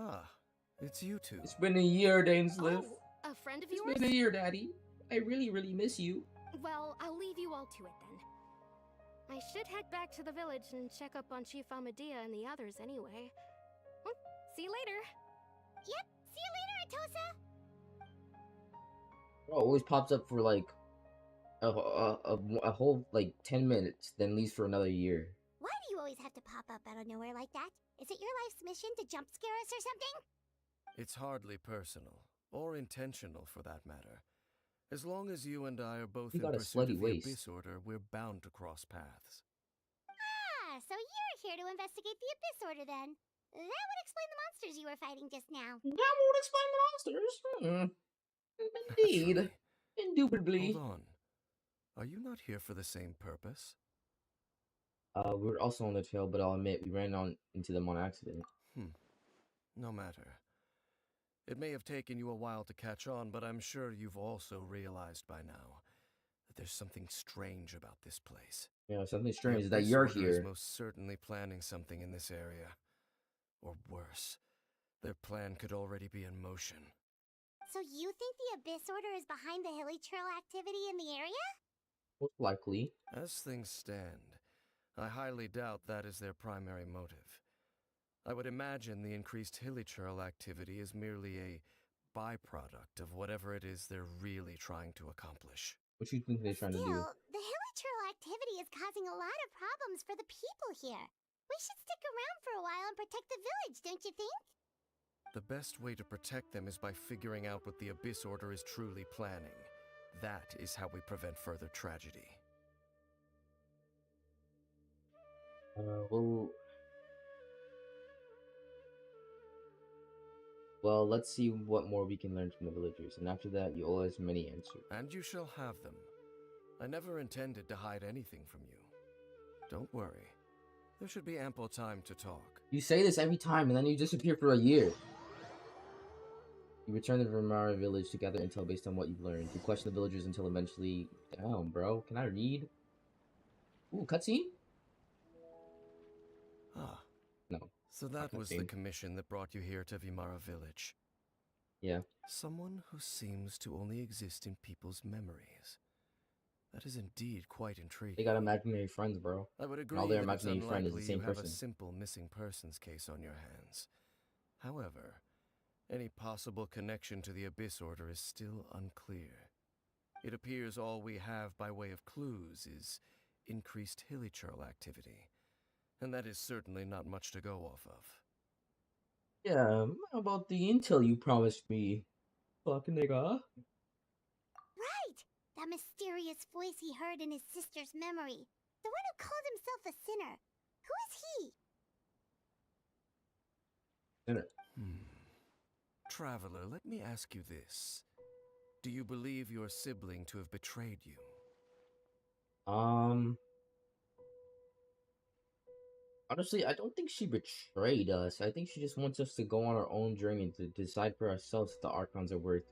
J: Ah, it's you two.
A: It's been a year, Dainsleif.
I: Oh, a friend of
A: It's
I: yours?
A: been a year, Daddy. I really, really miss you.
I: Well, I'll leave you all to it then. I should head back to the village and check up on Chief Amadea and the others anyway. Well, see you later.
G: Yep, see you later, Atosa.
A: Bro, always pops up for like a whole like 10 minutes, then leaves for another year.
G: Why do you always have to pop up out of nowhere like that? Is it your life's mission to jump scare us or something?
J: It's hardly personal, or intentional for that matter. As long as you and I are both
A: You
J: in
A: got a
J: pursuit
A: slutty
J: of the
A: waist.
J: Abyss Order, we're bound to cross paths.
G: Ah, so you're here to investigate the Abyss Order then. That would explain the monsters you were fighting just now.
A: That won't explain the monsters. Indeed.
J: Naturally.
A: Indubitably.
J: Hold on. Are you not here for the same purpose?
A: We were also on the trail, but I'll admit we ran into them on accident.
J: No matter. It may have taken you a while to catch on, but I'm sure you've also realized by now that there's something strange about this place.
A: Yeah, something strange is
J: The
A: that
J: Abyss
A: you're
J: Order is
A: here.
J: most certainly planning something in this area. Or worse, their plan could already be in motion.
G: So you think the Abyss Order is behind the hilly trail activity in the area?
A: Most likely.
J: As things stand, I highly doubt that is their primary motive. I would imagine the increased hilichurl activity is merely a byproduct of whatever it is they're really trying to accomplish.
A: What you think they're trying to do?
G: Still, the hilly trail activity is causing a lot of problems for the people here. We should stick around for a while and protect the village, don't you think?
J: The best way to protect them is by figuring out what the Abyss Order is truly planning. That is how we prevent further tragedy.
A: Well, let's see what more we can learn from the villagers, and after that, you owe us many answers.
J: And you shall have them. I never intended to hide anything from you. Don't worry. There should be ample time to talk.
A: You say this every time, and then you disappear for a year. You return to the Vimara village to gather intel based on what you've learned. You question the villagers until eventually... Damn, bro. Can I read? Ooh, cutscene?
J: Ah.
A: No.
J: So that was the commission that brought you here to Vimara village.
A: Yeah.
J: Someone who seems to only exist in people's memories. That is indeed quite intriguing.
A: They got imaginary friends, bro.
J: I would agree
A: and all their
J: that it's
A: imaginary friend is the
J: unlikely
A: same
J: you have
A: person.
J: a simple missing persons case on your hands. However, any possible connection to the Abyss Order is still unclear. It appears all we have by way of clues is increased hilichurl activity, and that is certainly not much to go off of.
A: Yeah, how about the intel you promised me? Fucking nigga.
G: Right! That mysterious voice he heard in his sister's memory. The one who called himself a sinner. Who is he?
A: Sinner.
J: Traveler, let me ask you this. Do you believe your sibling to have betrayed you?
A: Honestly, I don't think she betrayed us. I think she just wants us to go on our own journey to decide for ourselves if the Archons are worth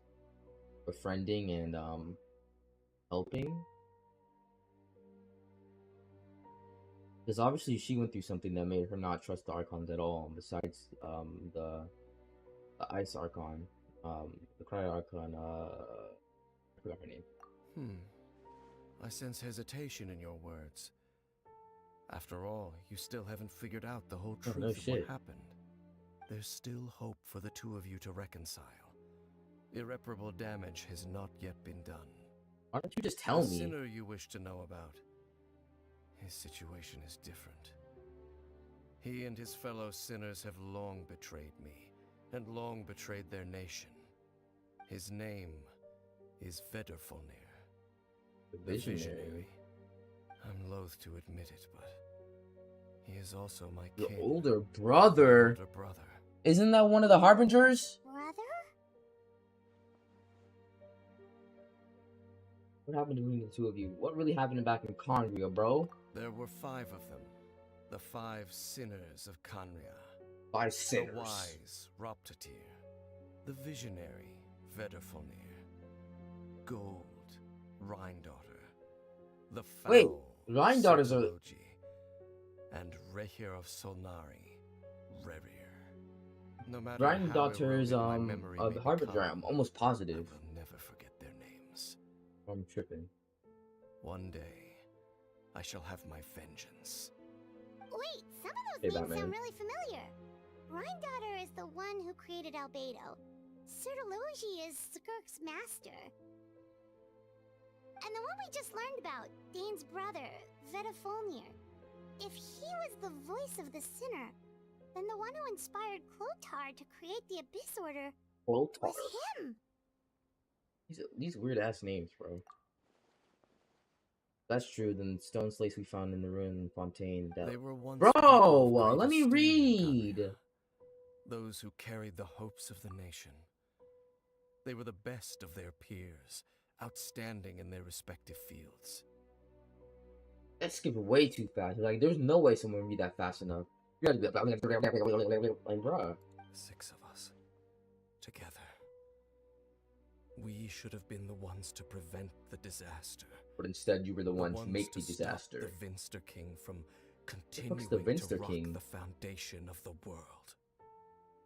A: befriending and helping. Because obviously she went through something that made her not trust the Archons at all. Besides the Ice Archon, the Cryo Archon, I forgot her name.
J: I sense hesitation in your words. After all, you still haven't figured out the whole truth of what happened. There's still hope for the two of you to reconcile. Irreparable damage has not yet been done.
A: Why don't you just tell me?
J: The sinner you wish to know about, his situation is different. He and his fellow sinners have long betrayed me, and long betrayed their nation. His name is Vedrfolnir, the Visionary. I'm loath to admit it, but he is also my
A: Your
J: king.
A: older brother?
J: Older brother.
A: Isn't that one of the Harbingers?
G: Brother?
A: What happened between the two of you? What really happened back in Conria, bro?
J: There were 5 of them. The 5 sinners of Conria.
A: 5 sinners.
J: The wise, Roptatir. The visionary, Vedrfolnir. Gold, Rhine-daughter, the
A: Wait,
J: foul
A: Rhine-daughters are...
J: Sotologi, and Rehir of Solnari, Rerir. No matter
A: Rhine-daughters,
J: how eroded my memory may
A: Harbinger,
J: become,
A: I'm almost
J: I
A: positive.
J: will never forget their names.
A: I'm tripping.
J: One day, I shall have my vengeance.
G: Wait, some of those
A: Hey,
G: names
A: Batman.
G: sound really familiar. Rhine-daughter is the one who created Albedo. Sotologi is Skirk's master. And the one we just learned about, Dane's brother, Vetafolnir. If he was the voice of the sinner, then the one who inspired Clotar to create the Abyss Order
A: Clotar.
G: was him.
A: These weird ass names, bro. That's true. Then stone slates we found in the ruin Fontaine.
J: They were once
A: Bro,
J: people of
A: let me
J: great esteem in
A: read.
J: Gambia, those who carried the hopes of the nation. They were the best of their peers, outstanding in their respective fields.
A: That's skipping way too fast. Like, there's no way someone would read that fast enough. You gotta be like, bruh.
J: 6 of us, together. We should have been the ones to prevent the disaster.
A: But instead, you were the ones to make the
J: to stop
A: disaster.
J: the Vinster King from
A: fuck's
J: continuing
A: the
J: to
A: Vinster
J: rock
A: King?
J: the foundation of the world.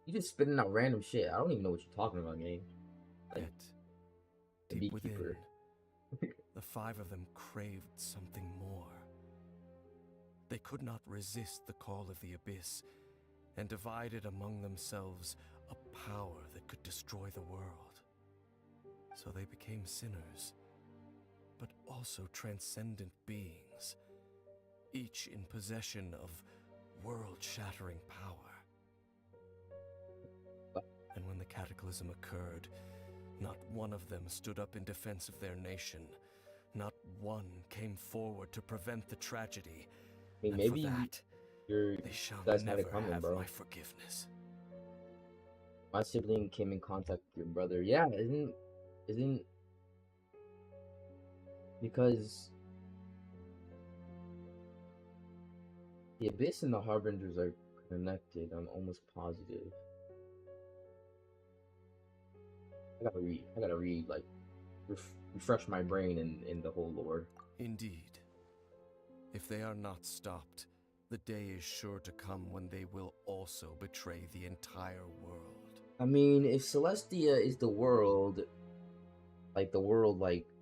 A: You just spitting out random shit. I don't even know what you're talking about, game. Like,
J: Yet,
A: the
J: deep
A: beekeeper.
J: within, the 5 of them craved something more. They could not resist the call of the Abyss, and divided among themselves a power that could destroy the world. So they became sinners, but also transcendent beings, each in possession of world-shattering power. And when the cataclysm occurred, not one of them stood up in defense of their nation. Not one came forward to prevent the tragedy.
A: I mean,
J: And
A: maybe
J: for that,
A: you
J: they shall
A: guys had
J: never
A: it coming,
J: have
A: bro.
J: my forgiveness.
A: My sibling came in contact with your brother. Yeah, isn't because the Abyss and the Harbingers are connected. I'm almost positive. I gotta read, like, refresh my brain in the whole lore.
J: Indeed. If they are not stopped, the day is sure to come when they will also betray the entire world.
A: I mean, if Celestia is the world, like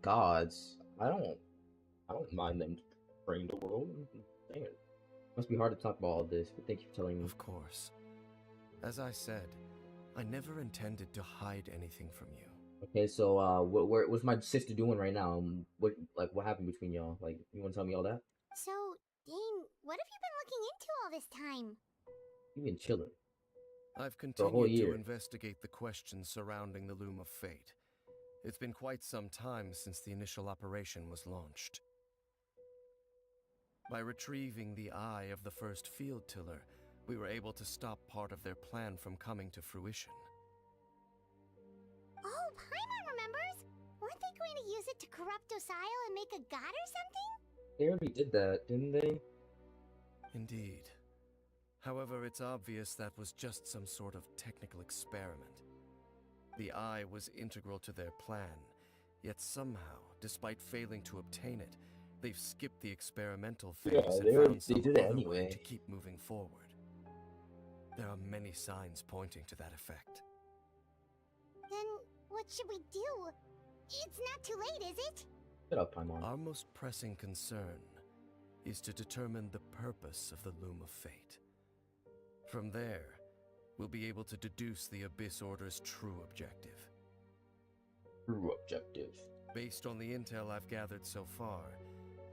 A: gods, I don't mind them praying the world. Dang it. Must be hard to talk about all this, but thank you for telling me.
J: Of course. As I said, I never intended to hide anything from you.
A: Okay, so what's my sister doing right now? What happened between y'all? Like, you want to tell me all that?
G: So, Dane, what have you been looking into all this time?
A: You've been chilling.
J: I've
A: For a whole
J: continued to
A: year.
J: investigate the questions surrounding the Loom of Fate. It's been quite some time since the initial operation was launched. By retrieving the eye of the first field tiller, we were able to stop part of their plan from coming to fruition.
G: Oh, Paimon remembers! Weren't they going to use it to corrupt Osial and make a god or something?
A: They already did that, didn't they?
J: Indeed. However, it's obvious that was just some sort of technical experiment. The eye was integral to their plan, yet somehow, despite failing to obtain it, they've skipped the experimental phase and found some
A: did it
J: other way
A: anyway.
J: to keep moving forward. There are many signs pointing to that effect.
G: Then, what should we do? It's not too late, is it?
A: Shut up, Paimon.
J: Our most pressing concern is to determine the purpose of the Loom of Fate. From there, we'll be able to deduce the Abyss Order's true objective.
A: True objective.
J: Based on the intel I've gathered so far,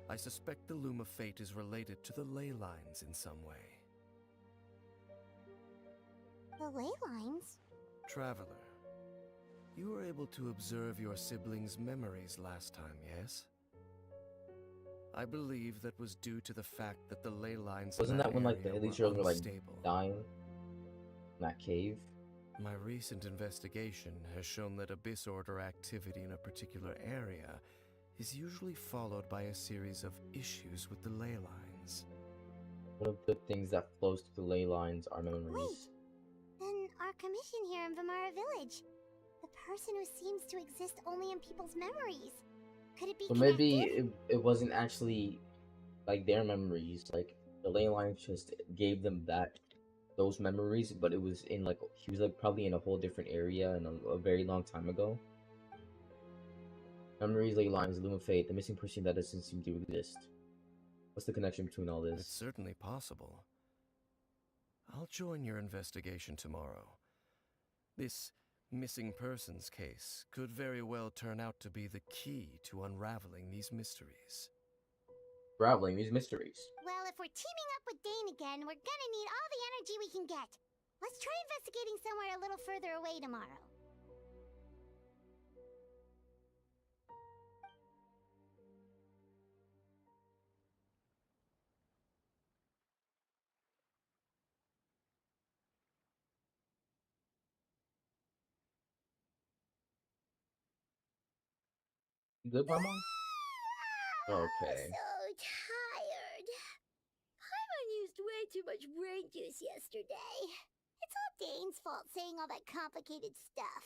J: I suspect the Loom of Fate is related to the ley lines in some way.
G: The ley lines?
J: Traveler, you were able to observe your siblings' memories last time, yes? I believe that was due to the fact that the ley lines
A: Wasn't
J: in
A: that when, like, the
J: area
A: Elite
J: were
A: Girls were, like,
J: unstable.
A: dying in that cave?
J: My recent investigation has shown that Abyss Order activity in a particular area is usually followed by a series of issues with the ley lines.
A: One of the things that flows through the ley lines are memories.
G: Wait! Then our commission here in Vimara Village. The person who seems to exist only in people's memories. Could it be
A: So
G: connected?
A: maybe it wasn't actually like their memories. Like the ley lines just gave them those memories, but it was in like he was like probably in a whole different area and a very long time ago. Memories, ley lines, loom of fate, the missing person that doesn't seem to exist. What's the connection between all this?
J: It's certainly possible. I'll join your investigation tomorrow. This missing persons case could very well turn out to be the key to unraveling these mysteries.
A: Unraveling these mysteries.
G: Well, if we're teaming up with Dane again, we're gonna need all the energy we can get. Let's try investigating somewhere a little further away tomorrow.
A: You good, Mama?
G: So
A: Okay.
G: tired. Paimon used way too much brain juice yesterday. It's all Dane's fault saying all that complicated stuff.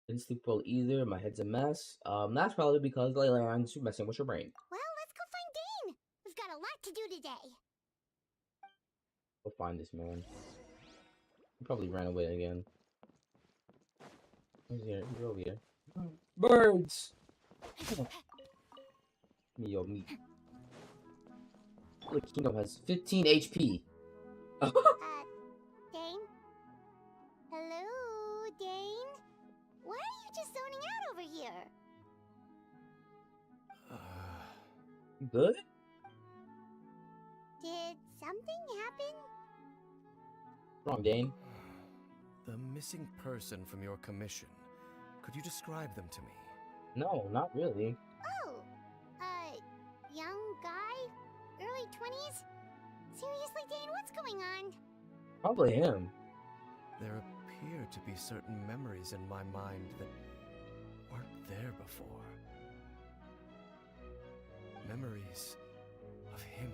A: Didn't sleep well either. My head's a mess. That's probably because ley lines are messing with your brain.
G: Well, let's go find Dane. We've got a lot to do today.
A: Go find this man. He probably ran away again. He's here. He's over here. Birds! Yo, meat. Look, Kingdom has 15 HP.
G: Dane? Hello, Dane? Why are you just zoning out over here?
A: You good?
G: Did something happen?
A: What's wrong, Dane?
J: The missing person from your commission. Could you describe them to me?
A: No, not really.
G: Oh, young guy? Early 20s? Seriously, Dane, what's going on?
A: Probably him.
J: There appear to be certain memories in my mind that weren't there before. Memories of him.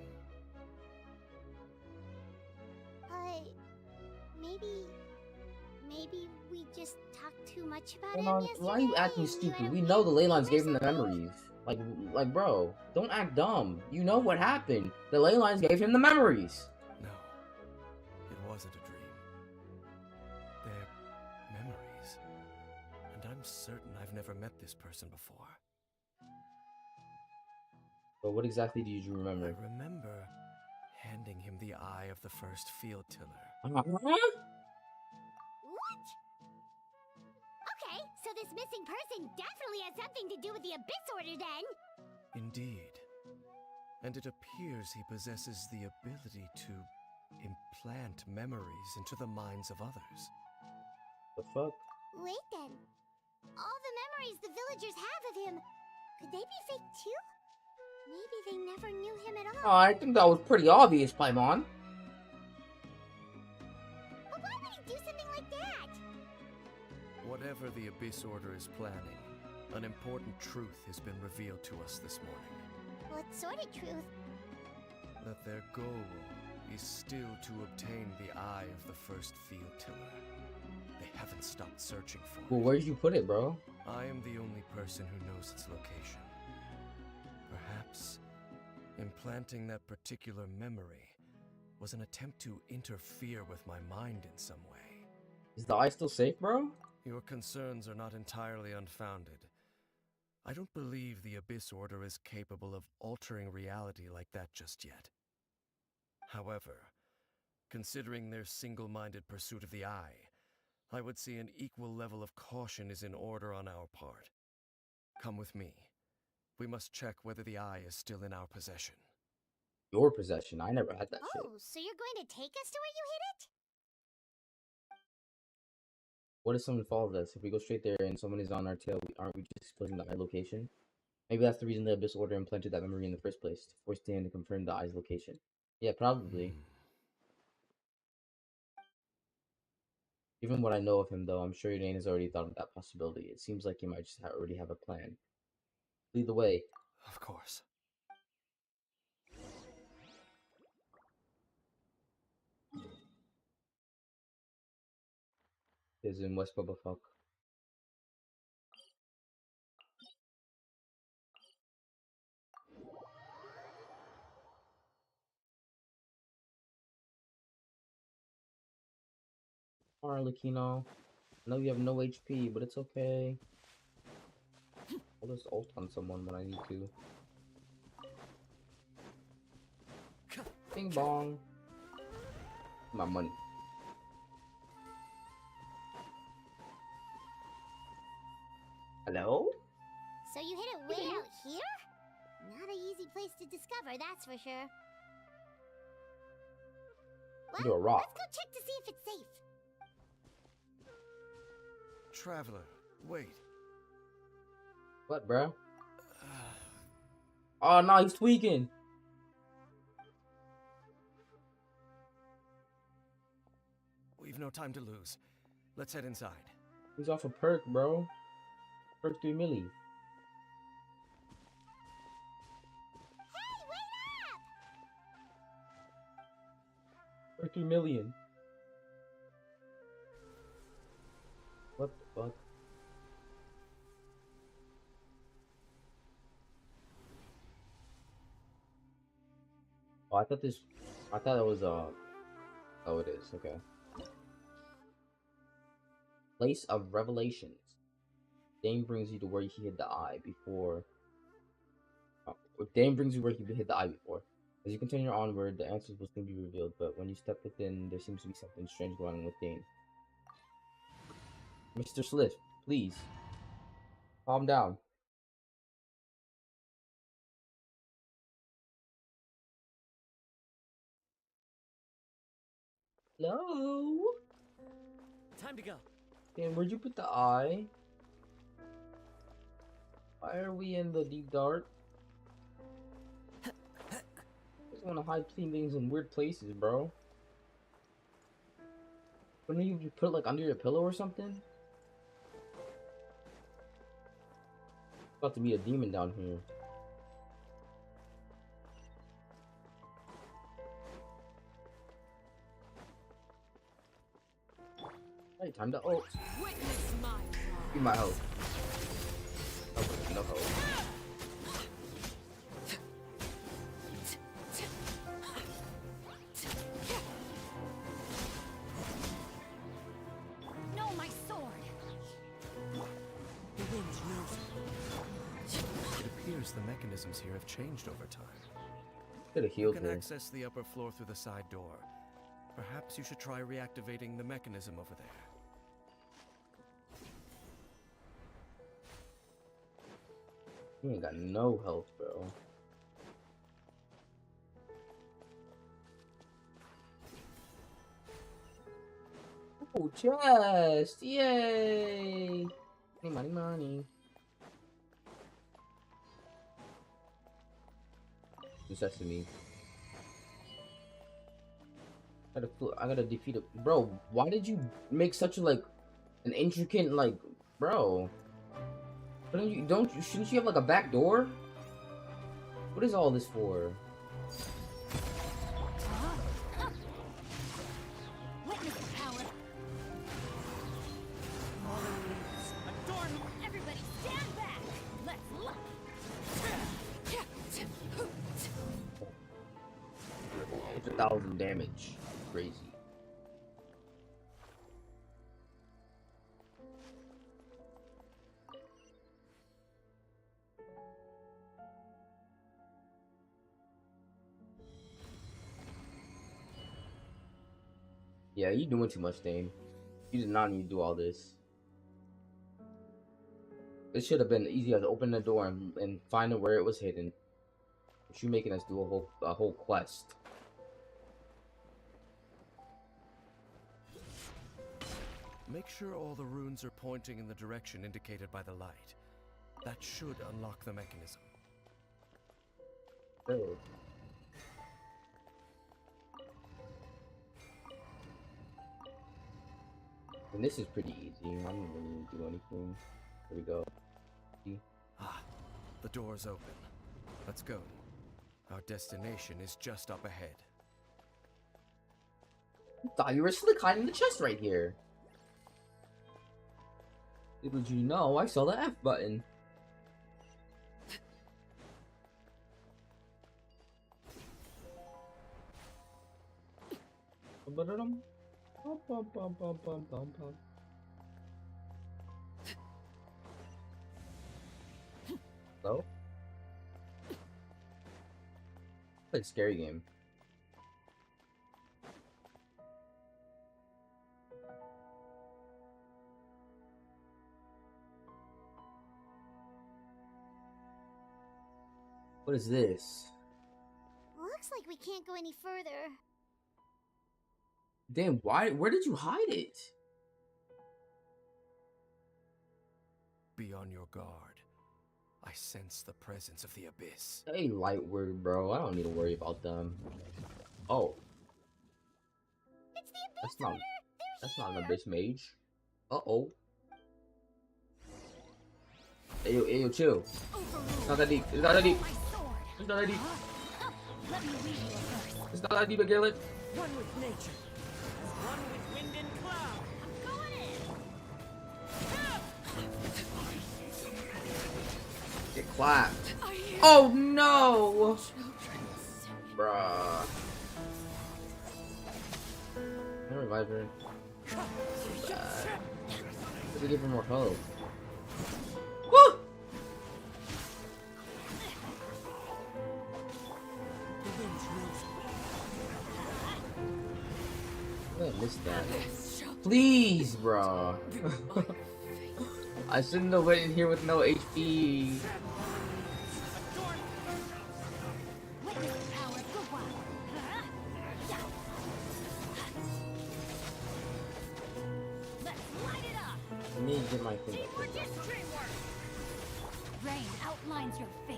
G: Maybe we just talked too much about
A: Come
G: him
A: on,
G: yesterday.
A: why are you acting
G: and
A: stupid?
G: had a
A: We know the ley
G: weird
A: lines
G: dream
A: gave
G: or
A: him the
G: something?
A: memories. Like, bro, don't act dumb. You know what happened. The ley lines gave him the memories.
J: No, it wasn't a dream. They're memories. And I'm certain I've never met this person before.
A: But what exactly do you remember?
J: I remember handing him the eye of the first field tiller.
G: What? Okay, so this missing person definitely has something to do with the Abyss Order then.
J: Indeed. And it appears he possesses the ability to implant memories into the minds of others.
A: The fuck?
G: Wait then. All the memories the villagers have of him, could they be fake too? Maybe they never knew him at all.
A: Oh, I think that was pretty obvious, Paimon.
G: But why would he do something like that?
J: Whatever the Abyss Order is planning, an important truth has been revealed to us this morning.
G: What sort of truth?
J: That their goal is still to obtain the eye of the first field tiller. They haven't stopped searching for
A: Well,
J: it.
A: where'd you put it, bro?
J: I am the only person who knows its location. Perhaps implanting that particular memory was an attempt to interfere with my mind in some way.
A: Is the eye still safe, bro?
J: Your concerns are not entirely unfounded. I don't believe the Abyss Order is capable of altering reality like that just yet. However, considering their single-minded pursuit of the eye, I would say an equal level of caution is in order on our part. Come with me. We must check whether the eye is still in our possession.
A: Your possession. I never had that shit.
G: Oh, so you're going to take us to where you hid it?
A: What if someone follows us? If we go straight there and someone is on our tail, aren't we just exposing the eye location? Maybe that's the reason the Abyss Order implanted that memory in the first place, to force Dan to confirm the eye's location. Yeah, probably. Given what I know of him, though, I'm sure Dan has already thought of that possibility. It seems like he might just already have a plan. Lead the way.
J: Of course.
A: Is in West Bubblefuck. Arlecchino. I know you have no HP, but it's okay. I'll just ult on someone when I need to. Bing bong. My money. Hello?
G: So you hid it way out here? Not an easy place to discover, that's for sure.
A: Into a rock.
G: Let's go check to see if it's safe.
J: Traveler, wait.
A: What, bro? Oh no, he's tweaking.
J: We've no time to lose. Let's head inside.
A: He's off a perk, bro. Perk 3 milli.
G: Hey, wait up!
A: Perk 3 million. What the fuck? Oh, I thought it was oh, it is, okay. Place of Revelations. Dame brings you to where he hid the eye before. Dame brings you where he hid the eye before. As you continue onward, the answers will soon be revealed, but when you step within, there seems to be something strange going on with Dame. Mr. Slift, please. Calm down. Hello?
F: Time to go.
A: Dame, where'd you put the eye? Why are we in the deep dark? I just want to hide things in weird places, bro. Wouldn't you put it like under your pillow or something? About to be a demon down here. Hey, time to ult.
C: Witness my
A: Be my host. No host.
I: No, my sword!
F: The wind knows
J: It appears the mechanisms here have changed over time.
A: Could have
J: You
A: healed
J: can
A: her.
J: access the upper floor through the side door. Perhaps you should try reactivating the mechanism over there.
A: You ain't got no health, bro. Oh, chest! Yay! Money, money, money. Sesame. I gotta defeat it, bro. Why did you make such a like an intricate like, bro? Shouldn't you have like a back door? What is all this for?
I: Witness the power!
E: Adorn me.
I: Everybody stand back! Let's look!
A: It's 1,000 damage. Crazy. Yeah, you doing too much, Dame. You did not need to do all this. It should have been easy as open the door and find out where it was hidden. But you making us do a whole quest.
J: Make sure all the runes are pointing in the direction indicated by the light. That should unlock the mechanism.
A: Oh. And this is pretty easy. I don't really need to do anything. Here we go. See?
J: Ah, the door's open. Let's go. Our destination is just up ahead.
A: I thought you were slick hiding the chest right here. Little did you know, I saw the F button. Ba-da-dum. Bum, bum, bum, bum, bum, bum, bum. Hello? Like a scary game. What is this?
G: Looks like we can't go any further.
A: Damn, why? Where did you hide it?
J: Be on your guard. I sense the presence of the abyss.
A: Hey, light word, bro. I don't need to worry about them. Oh,
G: It's the Abyss
A: that's not.
G: Order! They're
A: That's
G: here!
A: not an abyss mage. Uh-oh. Hey, yo, chill. It's not that deep. It's not that deep. It's not that deep. It's not that deep, Garrett.
E: One with nature, as one with wind and cloud. I'm going in.
A: Get clapped. Oh no! Bruh. Can I revive her? Let's give her more health. Woo!
E: The wind knows
A: I missed that. Please, bro. I shouldn't have went in here with no HP. Let me get my thing up.
G: Rain outlines your fate.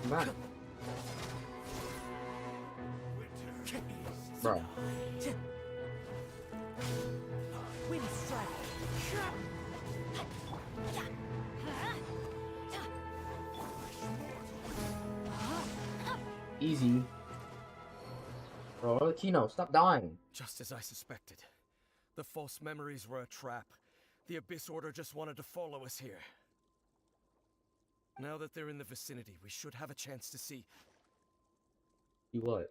A: Come back. Bro.
E: wind strike.
A: Easy. Bro, Kino, stop dying.
J: Just as I suspected. The false memories were a trap. The Abyss Order just wanted to follow us here. Now that they're in the vicinity, we should have a chance to see.
A: You what?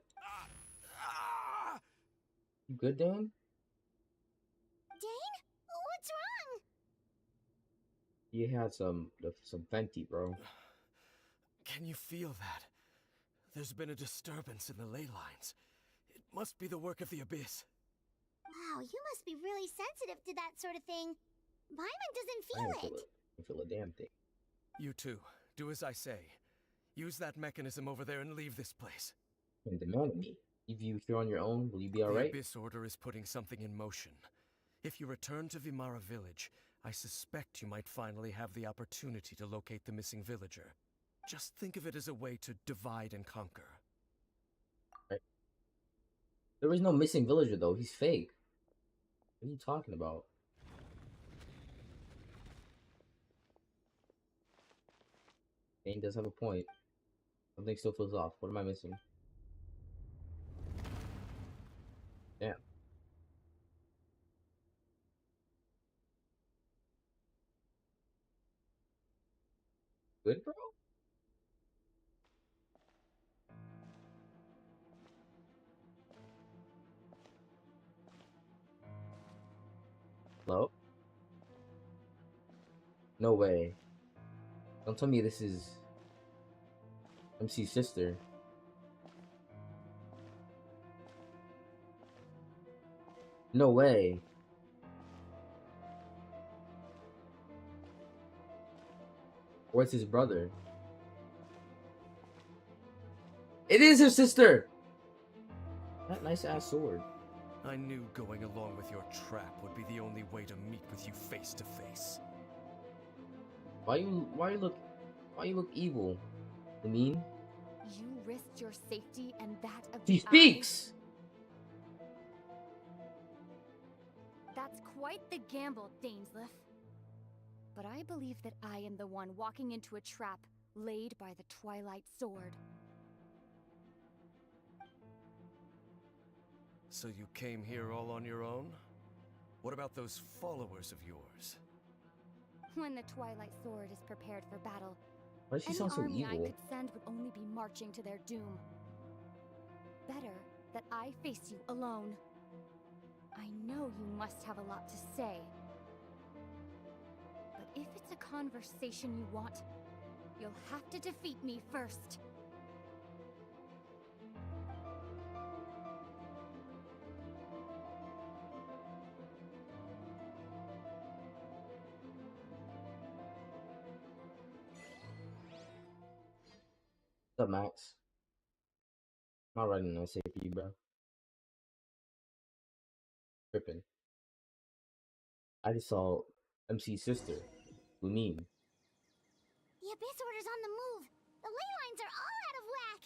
A: You good, Dan?
G: Dane? What's wrong?
A: You had some Fenty, bro.
J: Can you feel that? There's been a disturbance in the ley lines. It must be the work of the Abyss.
G: Wow, you must be really sensitive to that sort of thing. Paimon doesn't
A: I
G: feel
A: don't feel
G: it.
A: it. I feel a damn thing.
J: You too. Do as I say. Use that mechanism over there and leave this place.
A: And demand me. If you here on your own, will you be alright?
J: The Abyss Order is putting something in motion. If you return to Vimara Village, I suspect you might finally have the opportunity to locate the missing villager. Just think of it as a way to divide and conquer.
A: Right. There is no missing villager though. He's fake. What are you talking about? Dane does have a point. Something still feels off. What am I missing? Damn. Good, bro? Hello? No way. Don't tell me this is MC's sister. No way. Where's his brother? It is her sister! That nice ass sword.
J: I knew going along with your trap would be the only way to meet with you face to face.
A: Why you look evil? I mean,
B: You risked your safety and that of
A: she
B: the
A: speaks!
B: That's quite the gamble, Dainsleif. But I believe that I am the one walking into a trap laid by the Twilight Sword.
J: So you came here all on your own? What about those followers of yours?
B: When the Twilight Sword is prepared for battle,
A: Why does she
B: any
A: sound so
B: army I
A: evil?
B: could send would only be marching to their doom.
K: better that I face you alone. I know you must have a lot to say. But if it's a conversation you want, you'll have to defeat me first.
A: What's up, Max? I'm not writing an essay for you, bro. Tripping. I just saw MC's sister, Lumine.
G: The Abyss Order's on the move. The ley lines are all out of whack.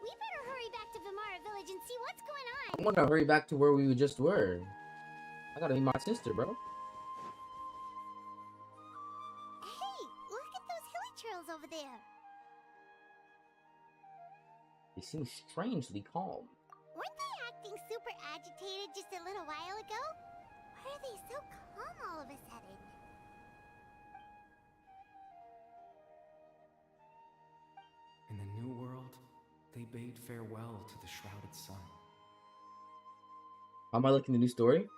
G: We better hurry back to Vimara Village and see what's going on.
A: I want to hurry back to where we just were. I gotta meet my sister, bro.
G: Hey, look at those hilly trails over there.
A: They seem strangely calm.
G: Weren't they acting super agitated just a little while ago? Why are they so calm all of a sudden?
L: In the new world, they bade farewell to the shrouded sun.
A: How am I liking the new story?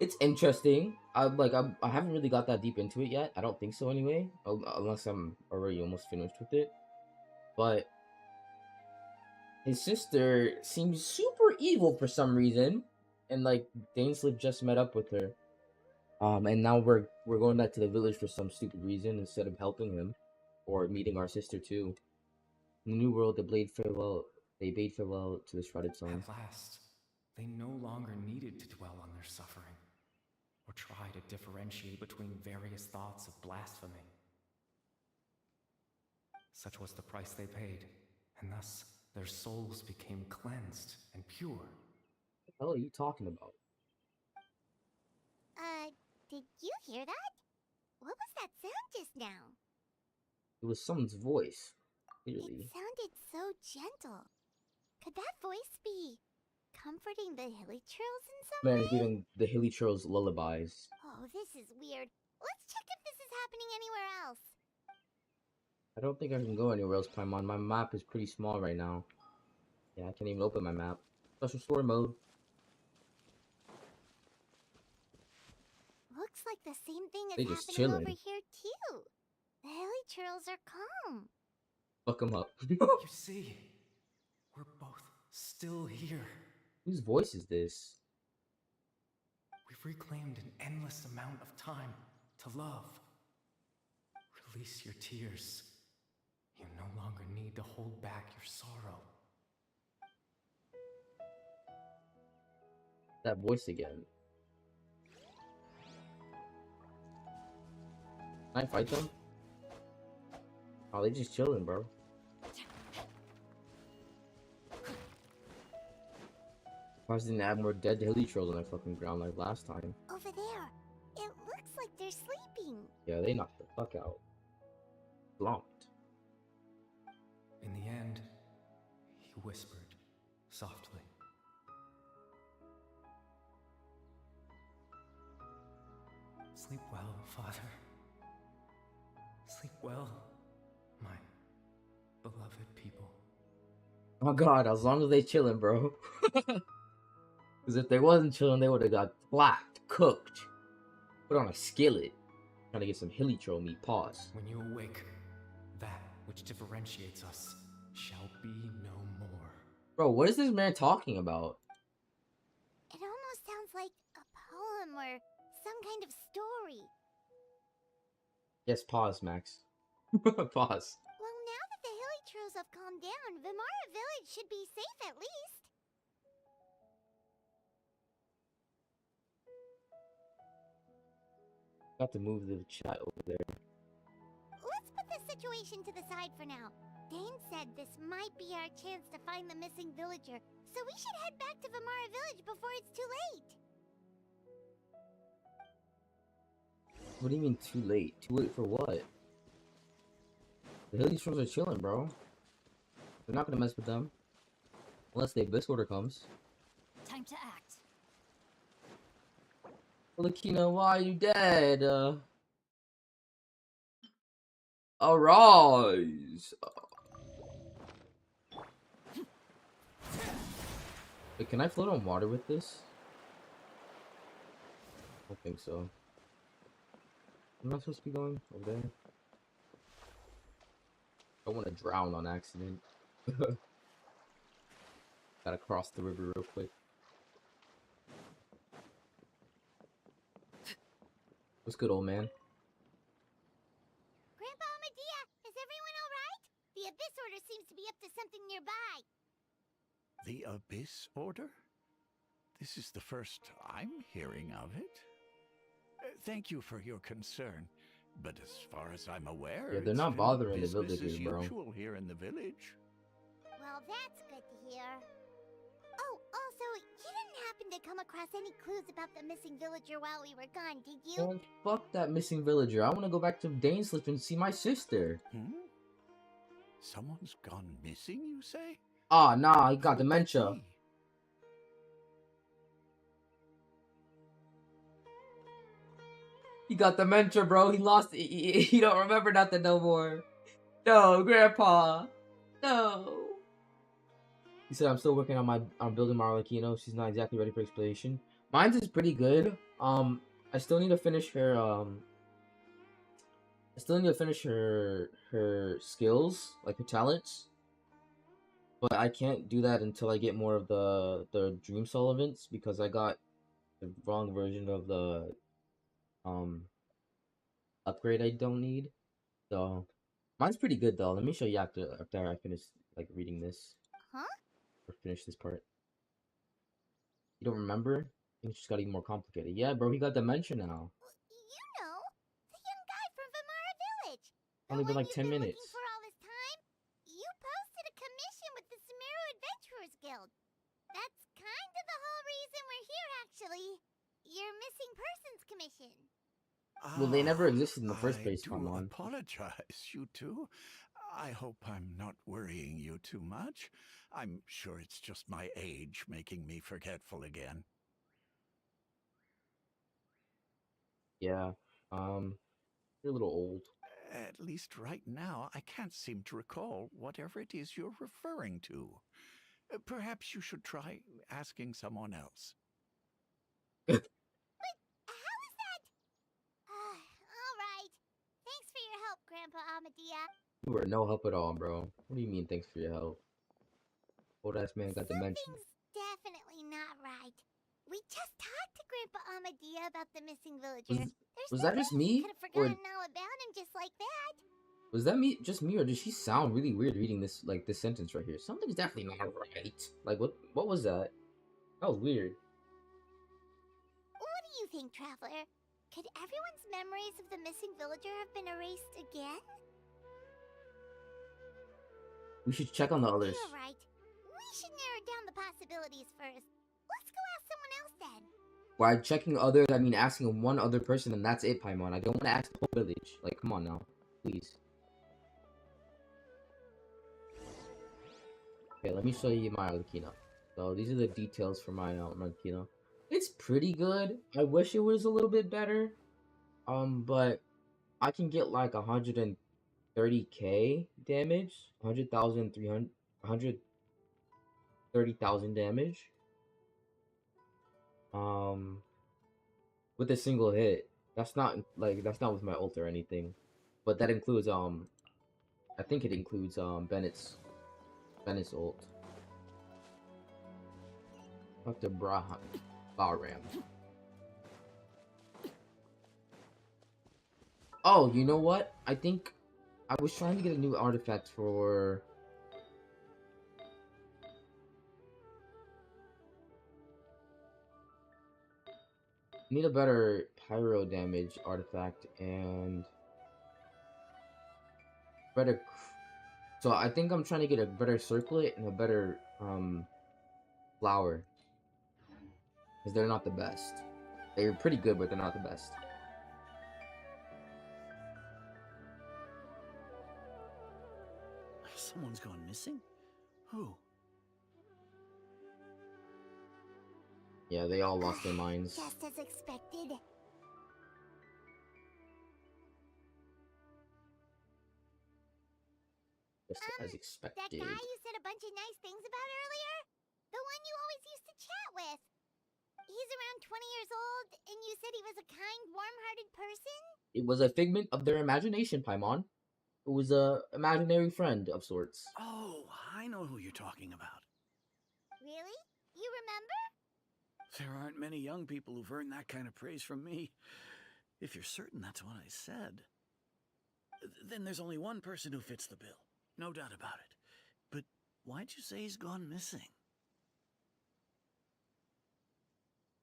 A: It's interesting. I haven't really got that deep into it yet. I don't think so anyway, unless I'm already almost finished with it. But his sister seems super evil for some reason, and like Daneslip just met up with her. And now we're going back to the village for some stupid reason instead of helping him or meeting our sister too. In the new world, they bade farewell to the shrouded sun.
L: At last, they no longer needed to dwell on their suffering, or try to differentiate between various thoughts of blasphemy. Such was the price they paid, and thus their souls became cleansed and pure.
A: What the hell are you talking about?
G: Did you hear that? What was that sound just now?
A: It was someone's voice, clearly.
G: It sounded so gentle. Could that voice be comforting the hilly trails in some way?
A: Man, giving the hilly trails lullabies.
G: Oh, this is weird. Let's check if this is happening anywhere else.
A: I don't think I can go anywhere else, Paimon. My map is pretty small right now. Yeah, I can't even open my map. Special story mode.
G: Looks like the same thing
A: They
G: is
A: just
G: happening
A: chilling.
G: over here too. The hilly trails are calm.
A: Fuck them up.
L: You see, we're both still here.
A: Whose voice is this?
L: We've reclaimed an endless amount of time to love. Release your tears. You no longer need to hold back your sorrow.
A: That voice again. Can I fight them? Oh, they just chilling, bro. Why didn't add more dead hilly trails on their fucking ground like last time?
G: Over there. It looks like they're sleeping.
A: Yeah, they knocked the fuck out. Slumped.
L: In the end, he whispered softly. Sleep well, Father. Sleep well, my beloved people.
A: Oh god, as long as they chilling, bro. Because if they wasn't chilling, they would have got flacked, cooked, put on a skillet, trying to get some hilly trail meat. Pause.
L: When you awake, that which differentiates us shall be no more.
A: Bro, what is this man talking about?
G: It almost sounds like a poem or some kind of story.
A: Yes, pause, Max. Pause.
G: Well, now that the hilly trails have calmed down, Vimara Village should be safe at least.
A: Got to move the chat over there.
G: Let's put this situation to the side for now. Dane said this might be our chance to find the missing villager, so we should head back to Vimara Village before it's too late.
A: What do you mean too late? Too late for what? The hilly trails are chilling, bro. They're not gonna mess with them. Unless the Abyss Order comes.
K: Time to act.
A: Lakina, why are you dead? Arise! Wait, can I float on water with this? I don't think so. I'm not supposed to be going over there. I want to drown on accident. Gotta cross the river real quick. What's good, old man?
G: Grandpa Medea, is everyone alright? The Abyss Order seems to be up to something nearby.
D: The Abyss Order? This is the first I'm hearing of it. Thank you for your concern, but as far as I'm aware,
A: Yeah, they're
D: it's
A: not
D: been
A: bothering the
D: business
A: villagers,
D: as
A: bro.
D: usual here in the village.
G: Well, that's good to hear. Oh, also, you didn't happen to come across any clues about the missing villager while we were gone, did you?
A: Man, fuck that missing villager. I want to go back to Dainsliff and see my sister.
D: Someone's gone missing, you say?
A: Ah, nah, he got dementia. He got dementia, bro. He lost. He don't remember nothing no more. No, Grandpa. No. He said, "I'm still working on building my Arlecchino. She's not exactly ready for exploration. Mine's is pretty good. I still need to finish her. I still need to finish her skills, like her talents. But I can't do that until I get more of the Dream Soul events because I got the wrong version of the upgrade I don't need. So mine's pretty good though. Let me show you after I finish like reading this.
G: Huh?
A: Or finish this part. You don't remember? Things just got even more complicated. Yeah, bro, he got dementia now.
G: You know, the young guy from Vamara Village.
A: Only been like 10 minutes.
G: For all this time, you posted a commission with the Sumeru Adventurers Guild. That's kind of the whole reason we're here, actually. Your missing persons commission.
A: Well, they never existed in the first place,
D: I
A: come
D: do
A: on.
D: apologize, you two. I hope I'm not worrying you too much. I'm sure it's just my age making me forgetful again.
A: Yeah, you're a little old.
D: At least right now, I can't seem to recall whatever it is you're referring to. Perhaps you should try asking someone else.
G: But how is that? Alright. Thanks for your help, Grandpa Amadea.
A: You were no help at all, bro. What do you mean, thanks for your help? Old ass man got dementia.
G: Something's definitely not right. We just talked to Grandpa Amadea about the missing villager.
A: Was that just me?
G: Could have forgotten all about him just like that.
A: Was that me, just me, or did she sound really weird reading this, like, this sentence right here? Something's definitely not right. Like, what was that? That was weird.
G: What do you think, Traveler? Could everyone's memories of the missing villager have been erased again?
A: We should check on the others.
G: You're right. We should narrow down the possibilities first. Let's go ask someone else then.
A: By checking others, I mean asking one other person, and that's it, Paimon. I don't want to ask the whole village. Like, come on now. Please. Okay, let me show you my Arlecchino. So, these are the details for my Arlecchino. It's pretty good. I wish it was a little bit better. But I can get like 130k damage. 130,000 damage. With a single hit. That's not with my ult or anything. But that includes I think it includes Bennett's ult. Dr. Bahram. Oh, you know what? I think I was trying to get a new artifact for need a better pyro damage artifact and better. So I think I'm trying to get a better circlet and a better flower, because they're not the best. They're pretty good, but they're not the best.
H: Someone's gone missing? Who?
A: Yeah, they all lost their minds.
G: Just as expected.
A: Just as expected.
G: That guy you said a bunch of nice things about earlier? The one you always used to chat with. He's around 20 years old, and you said he was a kind, warm-hearted person?
A: It was a figment of their imagination, Paimon. It was a imaginary friend of sorts.
H: Oh, I know who you're talking about.
G: Really? You remember?
H: There aren't many young people who've earned that kind of praise from me. If you're certain that's what I said, then there's only one person who fits the bill. No doubt about it. But why'd you say he's gone missing?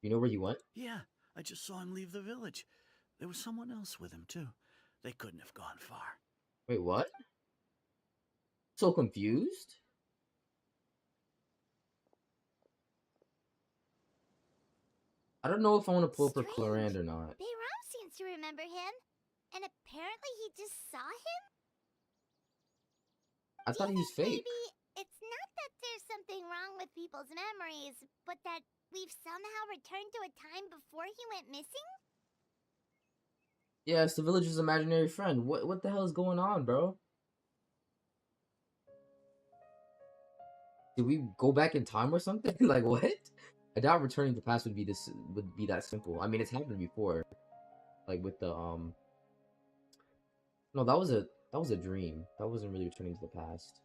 A: You know where he went?
H: Yeah, I just saw him leave the village. There was someone else with him, too. They couldn't have gone far.
A: Wait, what? So confused? I don't know if I want to pull up for Clorand or not.
G: Bayram seems to remember him. And apparently he just saw him?
A: I thought he was fake.
G: Maybe it's not that there's something wrong with people's memories, but that we've somehow returned to a time before he went missing?
A: Yeah, it's the village's imaginary friend. What the hell is going on, bro? Did we go back in time or something? Like what? I doubt returning to the past would be that simple. I mean, it's happened before, like with the No, that was a dream. That wasn't really returning to the past.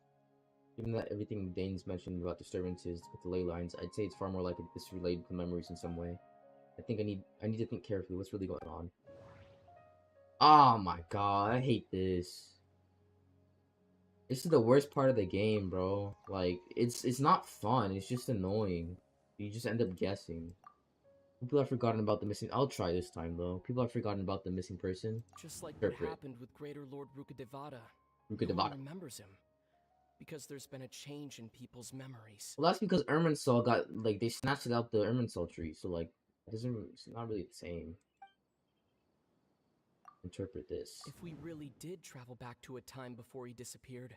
A: Given that everything Dane's mentioned about disturbances with the ley lines, I'd say it's far more likely this related to memories in some way. I think I need to think carefully. What's really going on? Oh my god, I hate this. This is the worst part of the game, bro. Like, it's not fun. It's just annoying. You just end up guessing. People have forgotten about the missing. I'll try this time though. People have forgotten about the missing person.
F: Just like what happened with Greater Lord Rukkhadevata. No one remembers him because there's been a change in people's memories.
A: Well, that's because Irminsul got like they snatched it out the Irminsul tree, so like it's not really the same. Interpret this.
F: If we really did travel back to a time before he disappeared,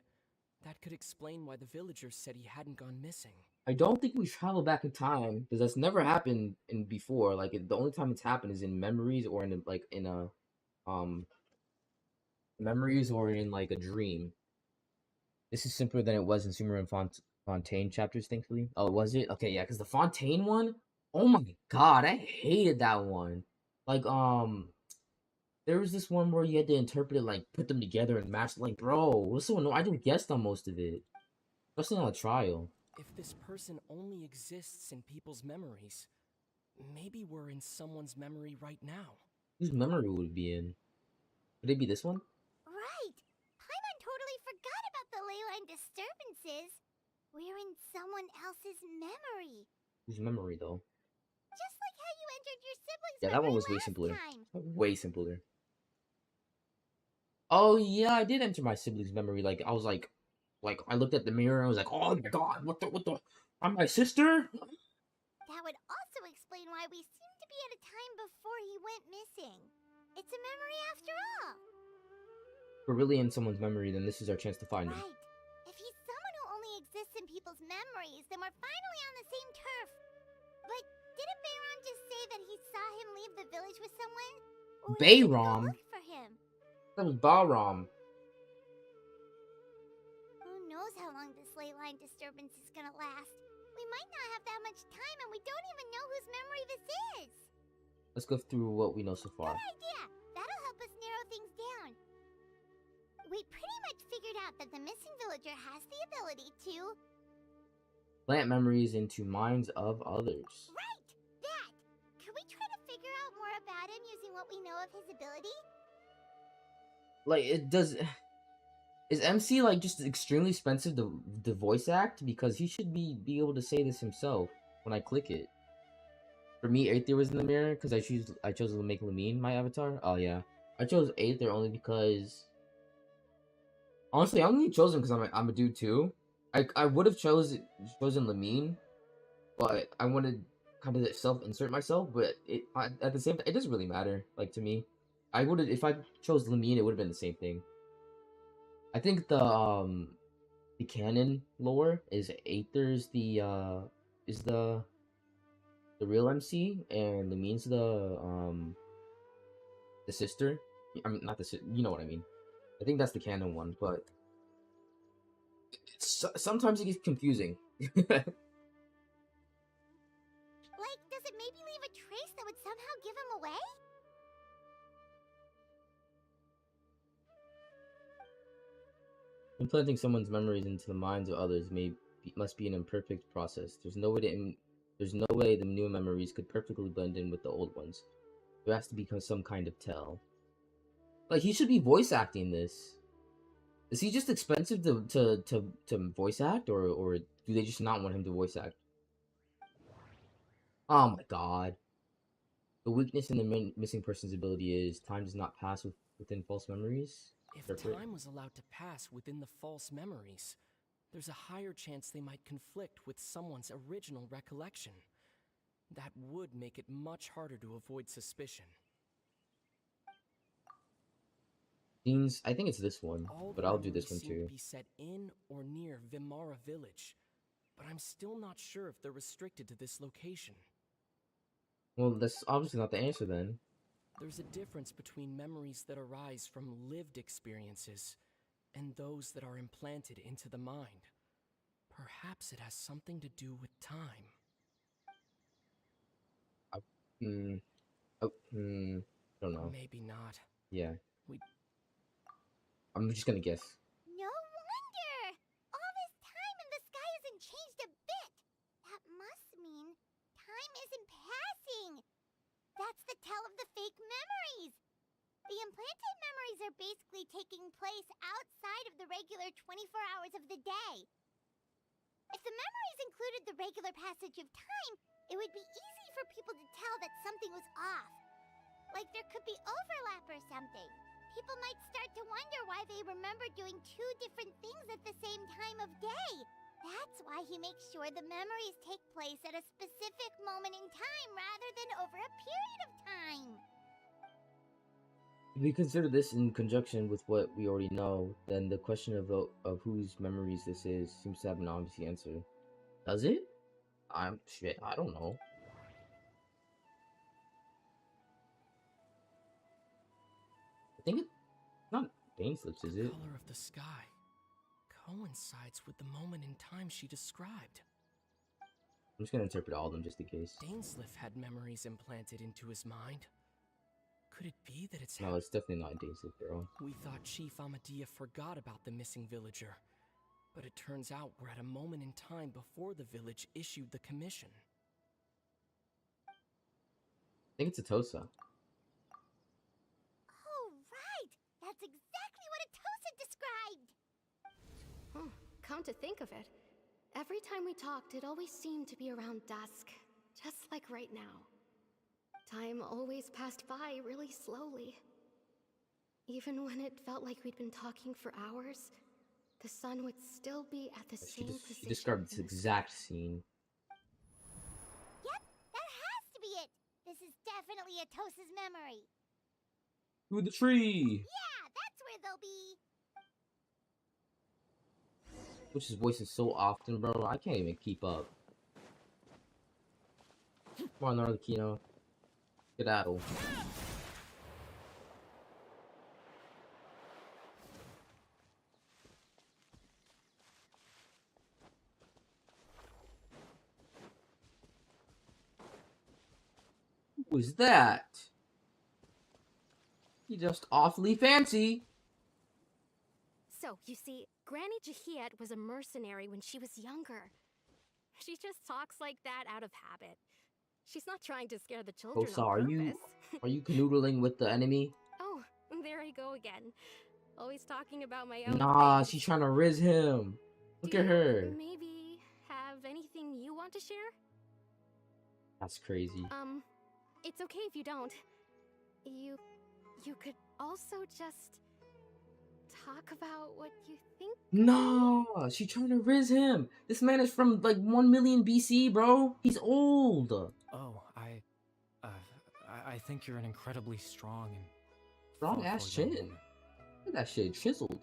F: that could explain why the villagers said he hadn't gone missing.
A: I don't think we travel back in time because that's never happened in before. Like the only time it's happened is in memories or in memories or in like a dream. This is simpler than it was in Sumer and Fontaine chapters, thankfully. Oh, was it? Okay, yeah, because the Fontaine one, oh my god, I hated that one. Like there was this one where you had to interpret it, like put them together and match. Like, bro, what's so annoying? I didn't guess on most of it, especially on a trial.
F: If this person only exists in people's memories, maybe we're in someone's memory right now.
A: Whose memory would it be in? Would it be this one?
G: Right! Paimon totally forgot about the ley line disturbances. We're in someone else's memory.
A: Whose memory, though?
G: Just like how you entered your siblings'
A: Yeah, that one
G: memory
A: was way
G: last
A: simpler.
G: time.
A: Way simpler. Oh, yeah, I did enter my sibling's memory. Like, I was like, I looked at the mirror and I was like, oh my god, what the, I'm my sister?
G: That would also explain why we seem to be at a time before he went missing. It's a memory after all.
A: If we're really in someone's memory, then this is our chance to find him.
G: Right. If he's someone who only exists in people's memories, then we're finally on the same turf. But didn't Bayram just say that he saw him leave the village with someone?
A: Bayram?
G: Look for him.
A: That was Bahram.
G: Who knows how long this ley line disturbance is gonna last? We might not have that much time, and we don't even know whose memory this is.
A: Let's go through what we know so far.
G: Good idea. That'll help us narrow things down. We pretty much figured out that the missing villager has the ability to
A: plant memories into minds of others.
G: Right! That! Can we try to figure out more about him using what we know of his ability?
A: Like, it does... Is MC, like, just extremely expensive to voice act? Because he should be able to say this himself when I click it. For me, Aether was in the mirror, because I chose to make Lamine my avatar. Oh, yeah. I chose Aether only because... Honestly, I only chose him because I'm a dude, too. I would have chosen Lamine, but I wanted kind of self-insert myself, but at the same time, it doesn't really matter, like, to me. If I chose Lamine, it would have been the same thing. I think the canon lore is Aether's the real MC, and Lamine's the sister. I mean, not the sister, you know what I mean. I think that's the canon one, but sometimes it gets confusing.
G: them away?
A: Implanting someone's memories into the minds of others must be an imperfect process. There's no way the new memories could perfectly blend in with the old ones. There has to be some kind of tell. Like, he should be voice acting this. Is he just expensive to voice act, or do they just not want him to voice act? Oh my god. The weakness in the missing person's ability is time does not pass within false memories.
F: If time was allowed to pass within the false memories, there's a higher chance they might conflict with someone's original recollection. That would make it much harder to avoid suspicion.
A: Scenes, I think it's this one, but I'll do this one too.
F: To be set in or near Vimara village, but I'm still not sure if they're restricted to this location.
A: Well, that's obviously not the answer then.
F: There's a difference between memories that arise from lived experiences and those that are implanted into the mind. Perhaps it has something to do with time.
A: Don't know.
F: Maybe not.
A: Yeah. I'm just gonna guess.
G: No wonder! All this time and the sky hasn't changed a bit! That must mean time isn't passing! That's the tell of the fake memories! The implanted memories are basically taking place outside of the regular 24 hours of the day. If the memories included the regular passage of time, it would be easy for people to tell that something was off. Like there could be overlap or something. People might start to wonder why they remember doing two different things at the same time of day. That's why he makes sure the memories take place at a specific moment in time rather than over a period of time.
A: If we consider this in conjunction with what we already know, then the question of whose memories this is seems to have an obvious answer. Does it? I don't know. I think it's not Dainslips, is it?
F: The color of the sky coincides with the moment in time she described.
A: I'm just gonna interpret all of them just in case.
F: Dainsliff had memories implanted into his mind. Could it be that it's...
A: No, it's definitely not Dainsliff, bro.
F: We thought Chief Amadea forgot about the missing villager, but it turns out we're at a moment in time before the village issued the commission.
A: I think it's Atosa.
G: Oh, right! That's exactly what Atosa described!
I: Come to think of it, every time we talked, it always seemed to be around dusk, just like right now. Time always passed by really slowly. Even when it felt like we'd been talking for hours, the sun would still be at the same position.
A: She described this exact scene.
G: Yep, that has to be it! This is definitely Atosa's memory.
A: Through the tree!
G: Yeah, that's where they'll be.
A: Which his voice is so often, bro. I can't even keep up. Come on, Arlecchino. Skedaddle. Who was that? He just awfully fancy.
K: So, you see, Granny Jahiet was a mercenary when she was younger. She just talks like that out of habit. She's not trying to scare the children
A: Kosa,
K: on purpose.
A: are you canoodling with the enemy?
K: Oh, there I go again. Always talking about my own
A: Nah,
K: things.
A: she's trying to riz him. Look at her.
K: Maybe have anything you want to share?
A: That's crazy.
K: It's okay if you don't. You could also just talk about what you think.
A: No, she's trying to riz him. This man is from like 1 million BC, bro. He's old.
L: Oh, I think you're an incredibly strong and
A: strong ass chin. Look at that shit, chiseled.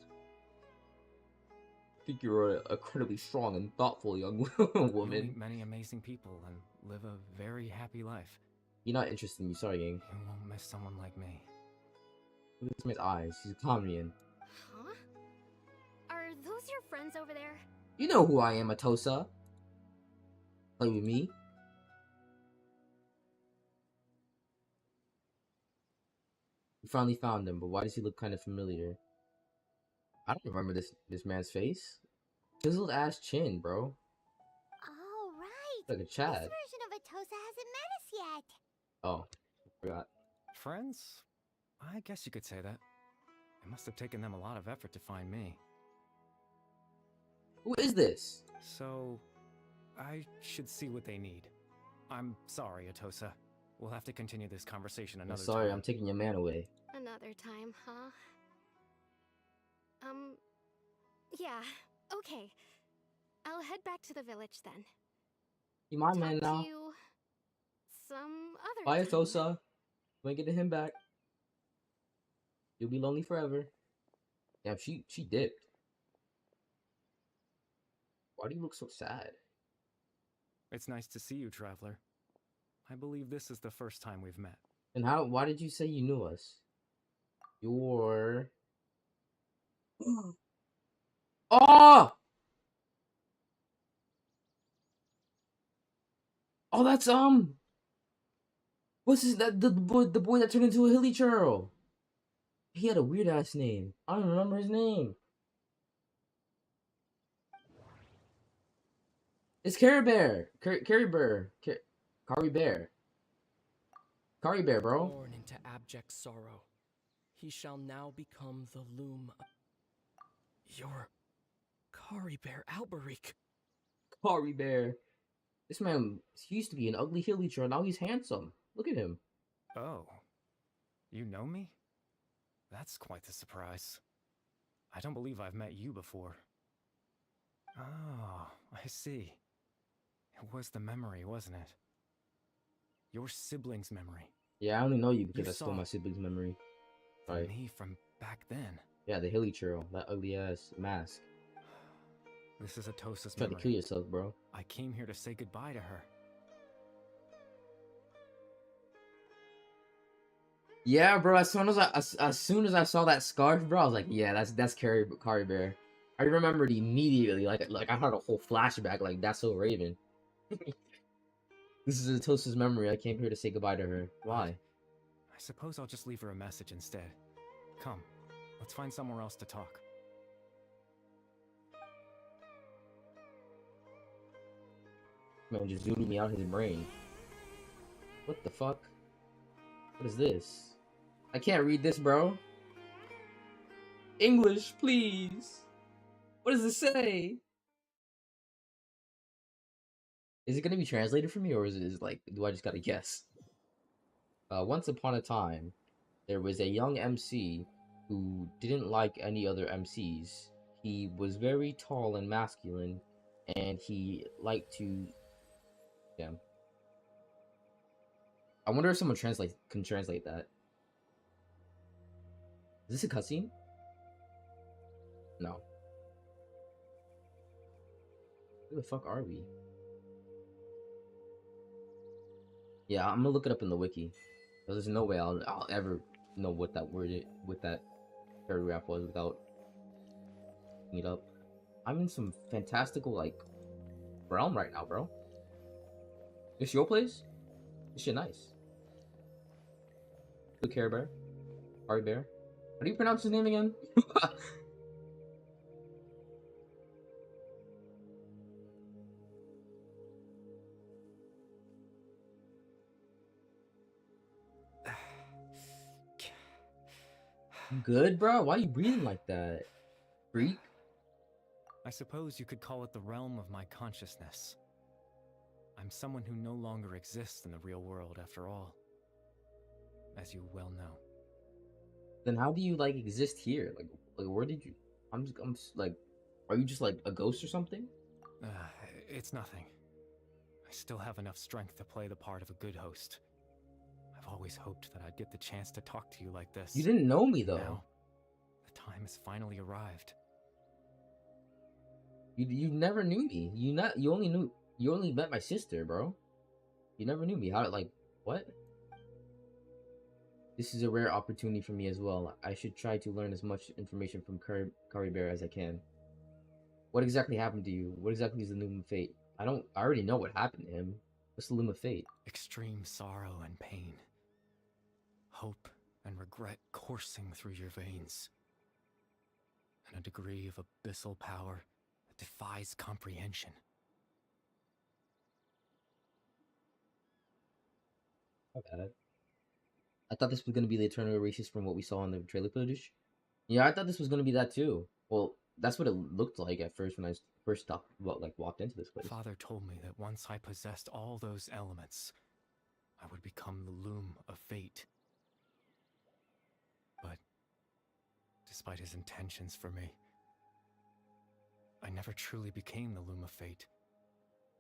A: I think you're an incredibly strong and thoughtful young woman.
L: You meet many amazing people and live a very happy life.
A: You're not interested in me, sorry, gang.
L: You won't miss someone like me.
A: Look at this man's eyes. He's a Kamian.
K: Huh? Are those your friends over there?
A: You know who I am, Atosa. Play with me. finally found him, but why does he look kind of familiar? I don't remember this man's face. Chiseled ass chin, bro.
G: Oh, right.
A: Like a
G: This
A: Chad.
G: version of Atosa hasn't met us yet.
A: Oh, forgot.
L: Friends? I guess you could say that. It must have taken them a lot of effort to find me.
A: Who is this?
L: So, I should see what they need. I'm sorry, Atosa. We'll have to continue this conversation another
A: Sorry,
L: time.
A: I'm taking your man away.
K: Another time, huh? Yeah, okay. I'll head back to the village then.
A: You my
K: Talk
A: man
K: to
A: now.
K: you some other
A: Bye,
K: time.
A: Atosa. When getting him back. You'll be lonely forever. Damn, she dipped. Why do you look so sad?
L: It's nice to see you, Traveler. I believe this is the first time we've met.
A: And why did you say you knew us? You're... Oh! Oh, that's, what's his, the boy that turned into a hilly churl? He had a weird ass name. I don't remember his name. It's Carrie Bear. Carrie Bear. Carrie Bear. Carrie Bear, bro.
F: Born into abject sorrow, he shall now become the loom. You're Kari Bear Alberic.
A: Carrie Bear. This man, he used to be an ugly hilly churl. Now he's handsome. Look at him.
L: Oh. You know me? That's quite the surprise. I don't believe I've met you before. Oh, I see. It was the memory, wasn't it? Your sibling's memory.
A: Yeah, I only know you because
L: You
A: I stole
L: saw
A: my sibling's memory.
L: Right. Me from back then.
A: Yeah, the hilly churl. That ugly ass mask.
L: This is Atosa's
A: Try
L: memory.
A: to kill yourself, bro.
L: I came here to say goodbye to her.
A: Yeah, bro. As soon as I saw that scarf, bro, I was like, yeah, that's Carrie Bear. I remembered immediately, like I had a whole flashback, like that's so Raven. This is Atosa's memory. I came here to say goodbye to her. Why?
L: I suppose I'll just leave her a message instead. Come, let's find somewhere else to talk.
A: Man, just zoomed me out his brain. What the fuck? What is this? I can't read this, bro. English, please. What does it say? Is it gonna be translated for me, or is it like, do I just gotta guess? Once upon a time, there was a young MC who didn't like any other MCs. He was very tall and masculine, and he liked to... Yeah. I wonder if someone can translate that. Is this a cutscene? No. Where the fuck are we? Yeah, I'm gonna look it up in the wiki. There's no way I'll ever know what that what that paragraph was without looking it up. I'm in some fantastical like realm right now, bro. This your place? This shit nice. Good Care Bear. Ari Bear. How do you pronounce his name again? Good, bro? Why are you breathing like that? Freak?
L: I suppose you could call it the realm of my consciousness. I'm someone who no longer exists in the real world after all. As you well know.
A: Then how do you like exist here? Like where did you... I'm just like... Are you just like a ghost or something?
L: It's nothing. I still have enough strength to play the part of a good host. I've always hoped that I'd get the chance to talk to you like this.
A: You didn't know me though.
L: Now, the time has finally arrived.
A: You never knew me. You only met my sister, bro. You never knew me. How, like, what? This is a rare opportunity for me as well. I should try to learn as much information from Kari Bear as I can. What exactly happened to you? What exactly is the Loom of Fate? I already know what happened to him. What's the Loom of Fate?
L: Extreme sorrow and pain. Hope and regret coursing through your veins. And a degree of abyssal power that defies comprehension.
A: My bad. I thought this was gonna be the eternal racist from what we saw in the trailer footage. Yeah, I thought this was gonna be that too. Well, that's what it looked like at first when I first walked into this place.
L: Father told me that once I possessed all those elements, I would become the loom of fate. But despite his intentions for me, I never truly became the loom of fate.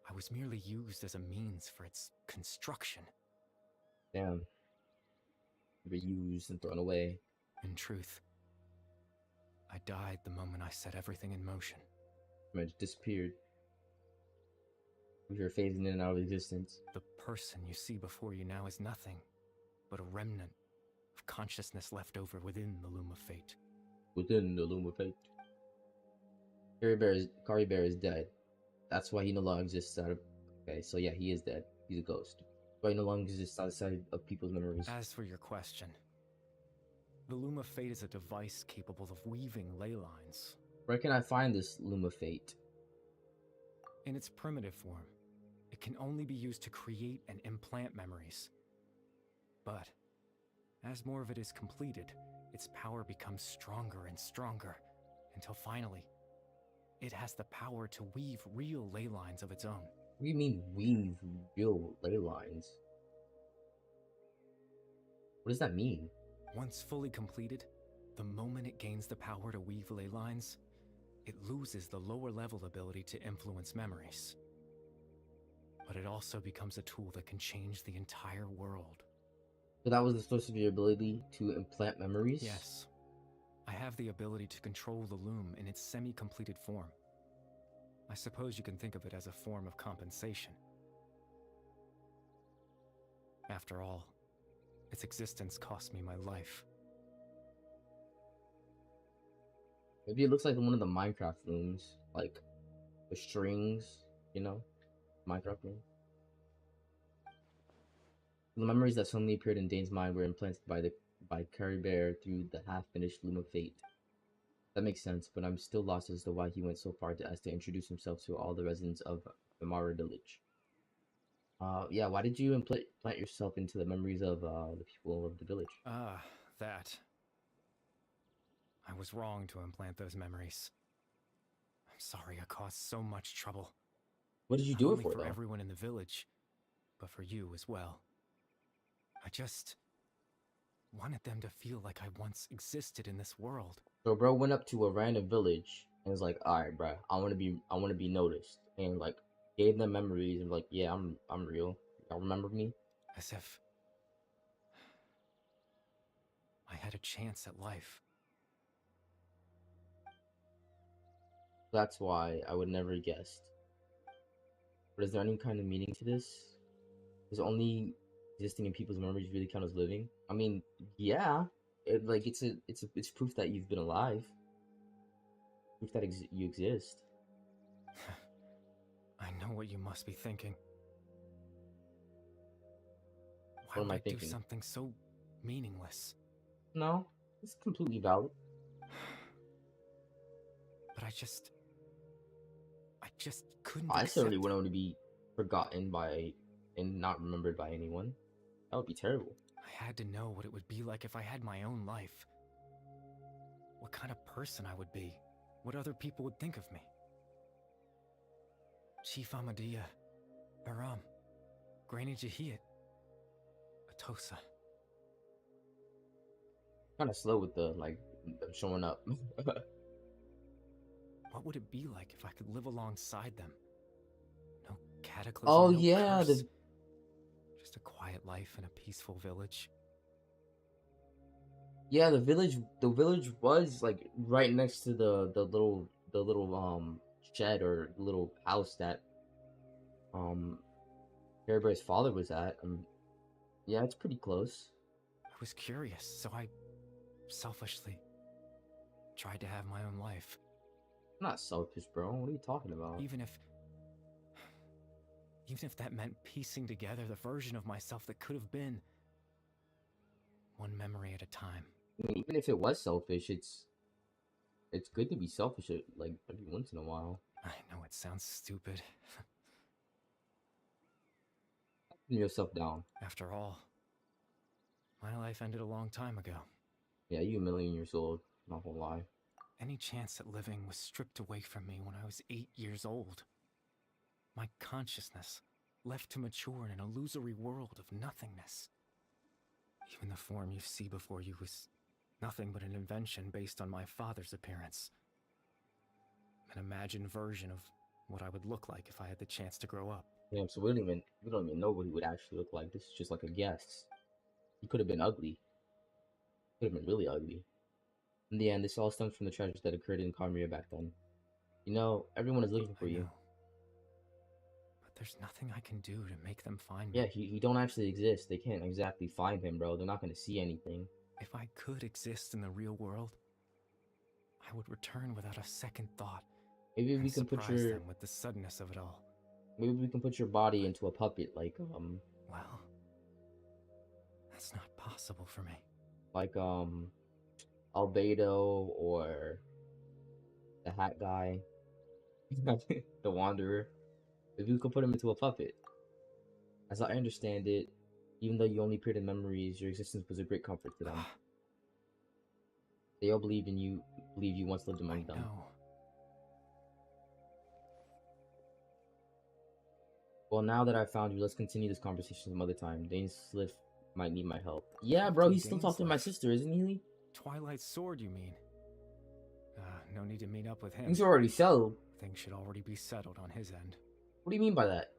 L: I was merely used as a means for its construction.
A: Damn. Reused and thrown away.
L: In truth, I died the moment I set everything in motion.
A: I just disappeared. We were phasing in and out of existence.
L: The person you see before you now is nothing but a remnant of consciousness left over within the loom of fate.
A: Within the loom of fate. Kari Bear is dead. That's why he no longer exists out of... Okay, so yeah, he is dead. He's a ghost. That's why he no longer exists outside of people's memories.
L: As for your question, the loom of fate is a device capable of weaving ley lines.
A: Where can I find this loom of fate?
L: In its primitive form, it can only be used to create and implant memories. But as more of it is completed, its power becomes stronger and stronger, until finally, it has the power to weave real ley lines of its own.
A: What do you mean, weave real ley lines? What does that mean?
L: Once fully completed, the moment it gains the power to weave ley lines, it loses the lower level ability to influence memories. But it also becomes a tool that can change the entire world.
A: So that was the source of your ability to implant memories?
L: Yes. I have the ability to control the loom in its semi-completed form. I suppose you can think of it as a form of compensation. After all, its existence cost me my life.
A: Maybe it looks like one of the Minecraft looms. Like, the strings, you know? Minecraft loom. The memories that suddenly appeared in Dane's mind were implanted by Kari Bear through the half-finished Loom of Fate. That makes sense, but I'm still lost as to why he went so far as to introduce himself to all the residents of Vimara village. Yeah, why did you implant yourself into the memories of the people of the village?
L: That. I was wrong to implant those memories. I'm sorry I caused so much trouble.
A: What did you do it
L: for,
A: though?
L: Everyone in the village, but for you as well. I just wanted them to feel like I once existed in this world.
A: So bro went up to a random village and was like, "Alright, bro, I want to be noticed," and like gave them memories and like, "Yeah, I'm real. Y'all remember me?"
L: As if I had a chance at life.
A: That's why I would never have guessed. But is there any kind of meaning to this? Is only existing in people's memories really count as living? I mean, yeah. It's proof that you've been alive. Proof that you exist.
L: I know what you must be thinking. Why
A: What am I
L: would I do
A: thinking?
L: something so meaningless?
A: No, it's completely valid.
L: But I just couldn't
A: I
L: accept
A: certainly wouldn't want to be forgotten by and not remembered by anyone. That would be terrible.
L: I had to know what it would be like if I had my own life. What kind of person I would be. What other people would think of me. Chief Amadea, Baram, Granny Jahiat, Atosa.
A: Kind of slow with the them showing up.
L: What would it be like if I could live alongside them? No cataclysm,
A: Oh
L: no
A: yeah,
L: curse. Just a quiet life in a peaceful village.
A: Yeah, the village was like right next to the little shed or little house that Kari Bear's father was at. Yeah, it's pretty close.
L: I was curious, so I selfishly tried to have my own life.
A: I'm not selfish, bro. What are you talking about?
L: Even if that meant piecing together the version of myself that could have been. one memory at a time.
A: I mean, even if it was selfish, it's good to be selfish, like, every once in a while.
L: I know it sounds stupid.
A: Calm yourself down.
L: After all, my life ended a long time ago.
A: Yeah, you a million years old. Not gonna lie.
L: Any chance at living was stripped away from me when I was 8 years old. My consciousness left to mature in an illusory world of nothingness. Even the form you see before you was nothing but an invention based on my father's appearance. An imagined version of what I would look like if I had the chance to grow up.
A: Damn, so we don't even know what he would actually look like. This is just like a guess. He could have been ugly. Could have been really ugly. In the end, this all stems from the tragedies that occurred in Carmia back then. You know, everyone is looking for you.
L: But there's nothing I can do to make them find me.
A: Yeah, he don't actually exist. They can't exactly find him, bro. They're not gonna see anything.
L: If I could exist in the real world, I would return without a second thought.
A: Maybe we can put your
L: them with the suddenness of it all.
A: Maybe we can put your body into a puppet, like
L: Well, that's not possible for me.
A: Like Albedo or the Hat Guy, the Wanderer. If you could put him into a puppet. As I understand it, even though you only appeared in memories, your existence was a great comfort to them. They all believed in you, believe you once lived among them.
L: No.
A: Well, now that I've found you, let's continue this conversation some other time. Dainsliff might need my help. Yeah, bro, he's still talking to my sister, isn't he?
L: Twilight Sword, you mean? No need to meet up with him.
A: Things are already settled.
L: Things should already be settled on his end.
A: What do you mean by that?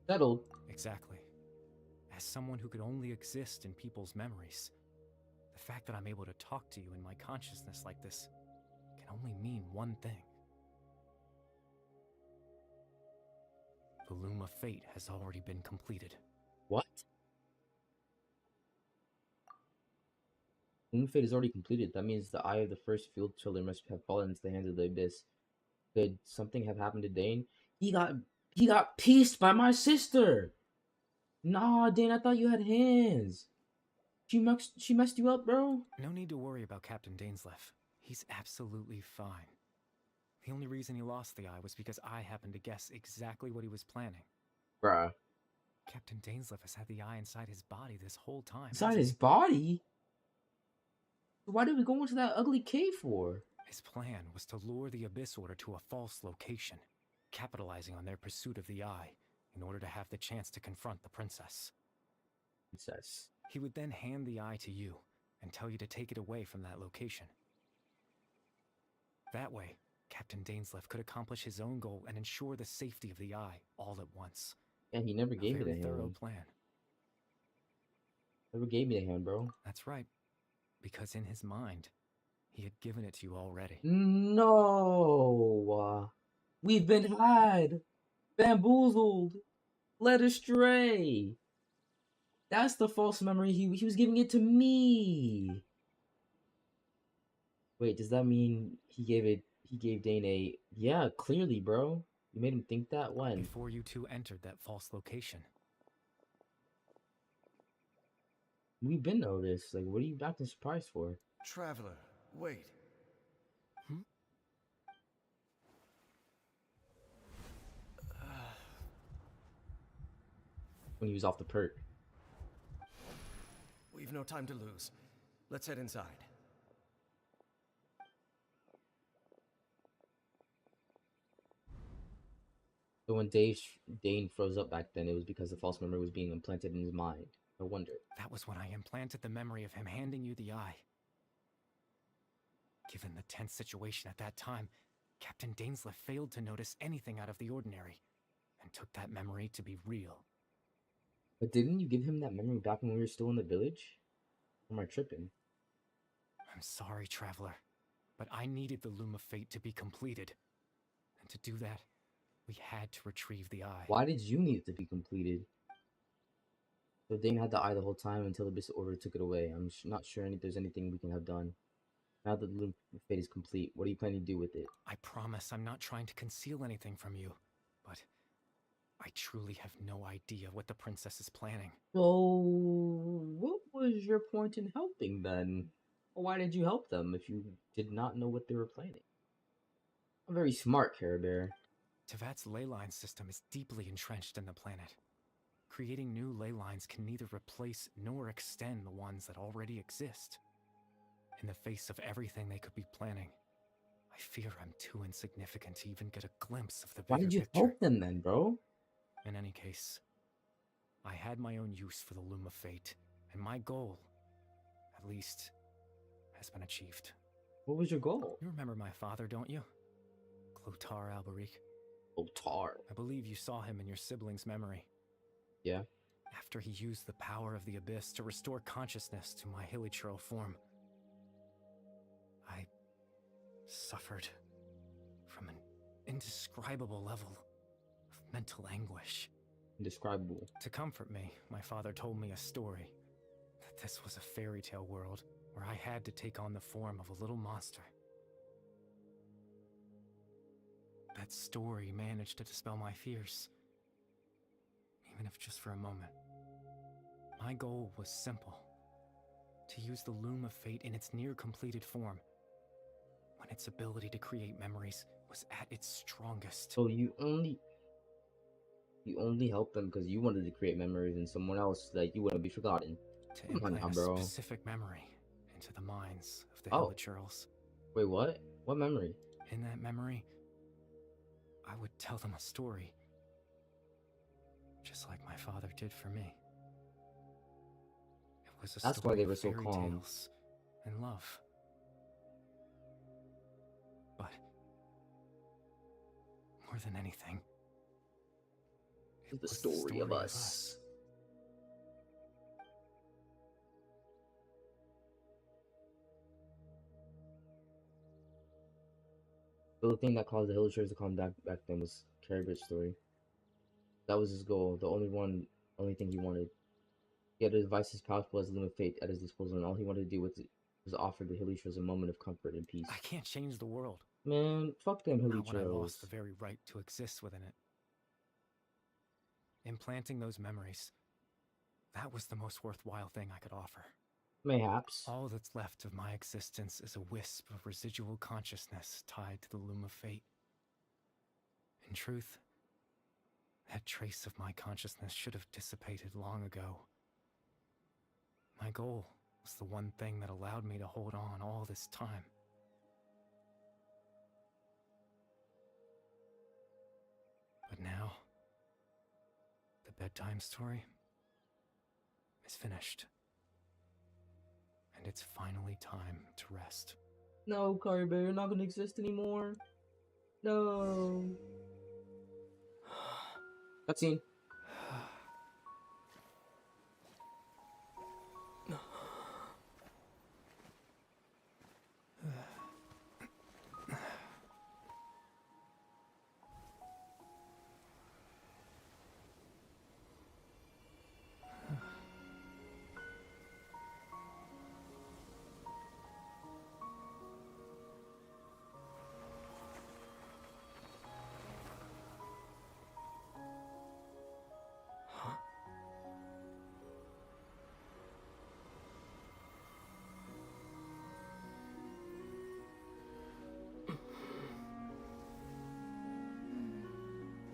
A: Settled?
L: Exactly. As someone who could only exist in people's memories, the fact that I'm able to talk to you in my consciousness like this can only mean one thing. The Loom of Fate has already been completed.
A: What? Loom of Fate is already completed. That means the eye of the first field chiller must have fallen into the hands of the abyss. Could something have happened to Dane? He got pieced by my sister. Nah, Dane, I thought you had hands. She messed you up, bro.
L: No need to worry about Captain Dainsleff. He's absolutely fine. The only reason he lost the eye was because I happened to guess exactly what he was planning.
A: Bruh.
L: Captain Dainsleff has had the eye inside his body this whole time.
A: Inside his body? Why did we go into that ugly cave for?
L: His plan was to lure the Abyss Order to a false location, capitalizing on their pursuit of the eye in order to have the chance to confront the princess.
A: Princess.
L: He would then hand the eye to you and tell you to take it away from that location. That way, Captain Dainsleff could accomplish his own goal and ensure the safety of the eye all at once.
A: Yeah, he never gave me the hand.
L: A very thorough plan.
A: Never gave me the hand, bro.
L: That's right. Because in his mind, he had given it to you already.
A: No! We've been had! Bamboozled! Led astray! That's the false memory. He was giving it to me! Wait, does that mean he gave Dane a... Yeah, clearly, bro. You made him think that when?
L: Before you two entered that false location.
A: We've been know this. Like, what are you acting surprised for?
J: Traveler, wait.
A: When he was off the perk.
J: We've no time to lose. Let's head inside.
A: So when Dane froze up back then, it was because the false memory was being implanted in his mind. No wonder.
L: That was when I implanted the memory of him handing you the eye. Given the tense situation at that time, Captain Dainsleff failed to notice anything out of the ordinary, and took that memory to be real.
A: But didn't you give him that memory back when we were still in the village? Or am I tripping?
L: I'm sorry, Traveler, but I needed the Loom of Fate to be completed. And to do that, we had to retrieve the eye.
A: Why did you need it to be completed? So Dane had the eye the whole time until the Abyss Order took it away. I'm not sure if there's anything we can have done. Now that the Loom of Fate is complete, what are you planning to do with it?
L: I promise I'm not trying to conceal anything from you, but I truly have no idea what the princess is planning.
A: So, what was your point in helping then? Or why did you help them if you did not know what they were planning? I'm very smart, Care Bear.
L: Tevat's ley line system is deeply entrenched in the planet. Creating new ley lines can neither replace nor extend the ones that already exist. In the face of everything they could be planning, I fear I'm too insignificant to even get a glimpse of the bigger
A: Why did you
L: picture.
A: help them then, bro?
L: In any case, I had my own use for the Loom of Fate, and my goal, at least, has been achieved.
A: What was your goal?
L: You remember my father, don't you? Clotar Alberic.
A: Clotar.
L: I believe you saw him in your sibling's memory.
A: Yeah.
L: After he used the power of the Abyss to restore consciousness to my hilichurl form, I suffered from an indescribable level of mental anguish.
A: Indescribable.
L: To comfort me, my father told me a story, that this was a fairy tale world where I had to take on the form of a little monster. That story managed to dispel my fears, even if just for a moment. My goal was simple: to use the Loom of Fate in its near-completed form, when its ability to create memories was at its strongest.
A: So you only helped them because you wanted to create memories and someone else that you wouldn't be forgotten.
L: To implant a specific memory into the minds of the hilichurls.
A: Wait, what? What memory?
L: In that memory, I would tell them a story, just like my father did for me. It was a
A: That's
L: story
A: why they were
L: of
A: so
L: fairy
A: calm.
L: tales and love. But more than anything, it
A: The
L: was
A: story of us. So the thing that caused the Hillshires to come back then was Caribou's story. That was his goal. The only thing he wanted. He had a device as powerful as the Loom of Fate at his disposal, and all he wanted to do was offer the Hillshires a moment of comfort and peace.
L: I can't change the world.
A: Man, fuck them
L: Not when I lost the
A: Hillshires.
L: very right to exist within it. Implanting those memories, that was the most worthwhile thing I could offer.
A: Mayhaps.
L: All that's left of my existence is a wisp of residual consciousness tied to the Loom of Fate. In truth, that trace of my consciousness should have dissipated long ago. My goal was the one thing that allowed me to hold on all this time. But now, the bedtime story is finished. And it's finally time to rest.
A: No, Caribou, you're not gonna exist anymore. No. Cutscene.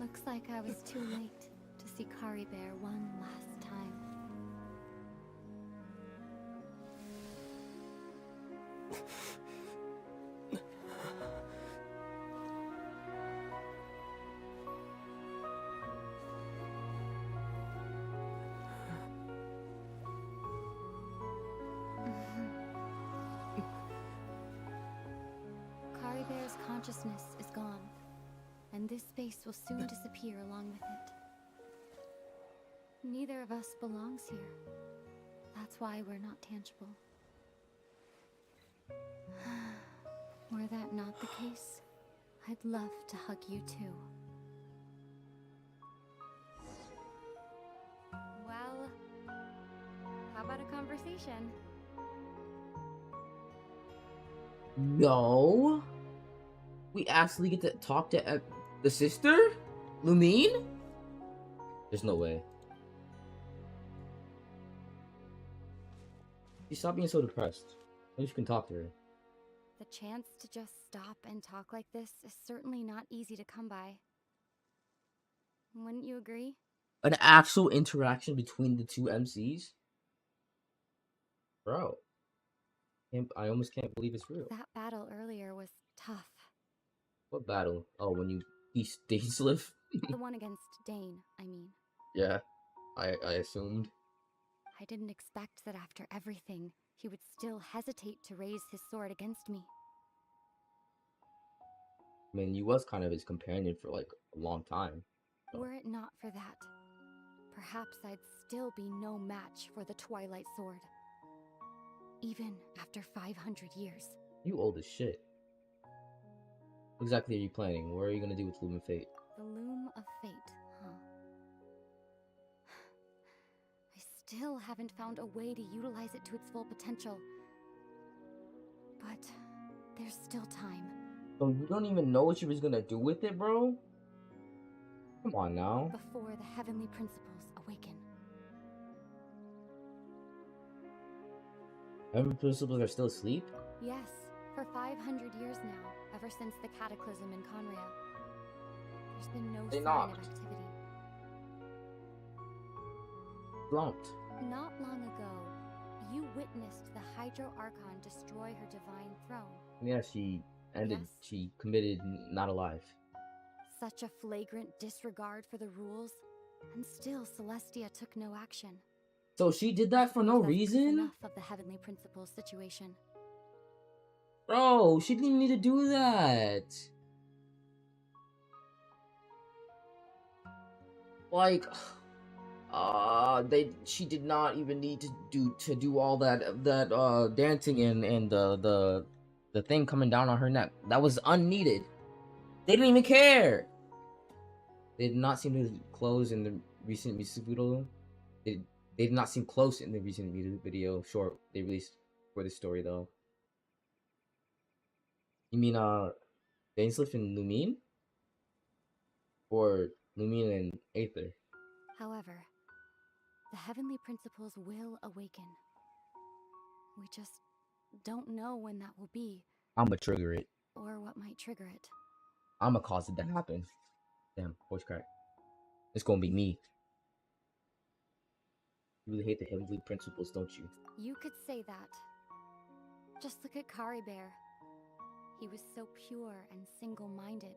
I: Looks like I was too late to see Kari Bear one last time. Kari Bear's consciousness is gone, and this space will soon disappear along with it. Neither of us belongs here. That's why we're not tangible. Were that not the case, I'd love to hug you too. Well, how about a conversation?
A: No. We actually get to talk to the sister? Lumine? There's no way. She stopped being so depressed. Maybe you can talk to her.
B: The chance to just stop and talk like this is certainly not easy to come by. Wouldn't you agree?
A: An actual interaction between the two MCs? Bro. I almost can't believe it's real.
B: That battle earlier was tough.
A: What battle? Oh, when you facelift?
B: The one against Dane, I mean.
A: Yeah, I assumed.
B: I didn't expect that after everything, he would still hesitate to raise his sword against me.
A: I mean, you was kind of his companion for like a long time. So.
B: Were it not for that, perhaps I'd still be no match for the Twilight Sword. Even after 500 years.
A: You old as shit. What exactly are you planning? What are you gonna do with Loom of Fate?
B: The Loom of Fate, huh? I still haven't found a way to utilize it to its full potential. But there's still time.
A: So you don't even know what you was gonna do with it, bro? Come on now.
B: Before the heavenly principles awaken.
A: Heavenly principles are still asleep?
B: Yes, for 500 years now, ever since the cataclysm in Conria. There's been no sign of activity.
A: Slumped.
B: Not long ago, you witnessed the Hydro Archon destroy her divine throne.
A: Yeah, she ended. Yes. She committed not alive.
B: Such a flagrant disregard for the rules, and still Celestia took no action.
A: So she did that for no reason?
B: Enough of the heavenly principles situation.
A: Bro, she didn't even need to do that. Like, she did not even need to do all that dancing and the thing coming down on her neck. That was unneeded. They didn't even care. They did not seem to close in the recent music video. They did not seem close in the recent music video short they released for this story though. You mean Dainsliff and Lumine? Or Lumine and Aether?
B: However, the heavenly principles will awaken. We just don't know when that will be.
A: I'ma trigger it.
B: Or what might trigger it.
A: I'ma cause it to happen. Damn, voice crack. It's gonna be me. You really hate the heavenly principles, don't you?
B: You could say that. Just look at Kari Bear. He was so pure and single-minded.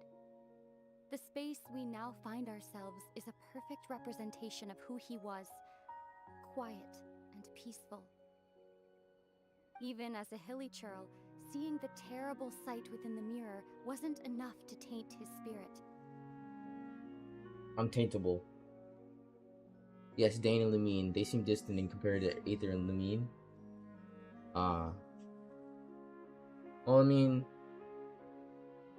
B: The space we now find ourselves is a perfect representation of who he was. Quiet and peaceful. Even as a hilly churl, seeing the terrible sight within the mirror wasn't enough to taint his spirit.
A: Untaintable. Yes, Dane and Lumine, they seem distant in compared to Aether and Lumine. Well, I mean,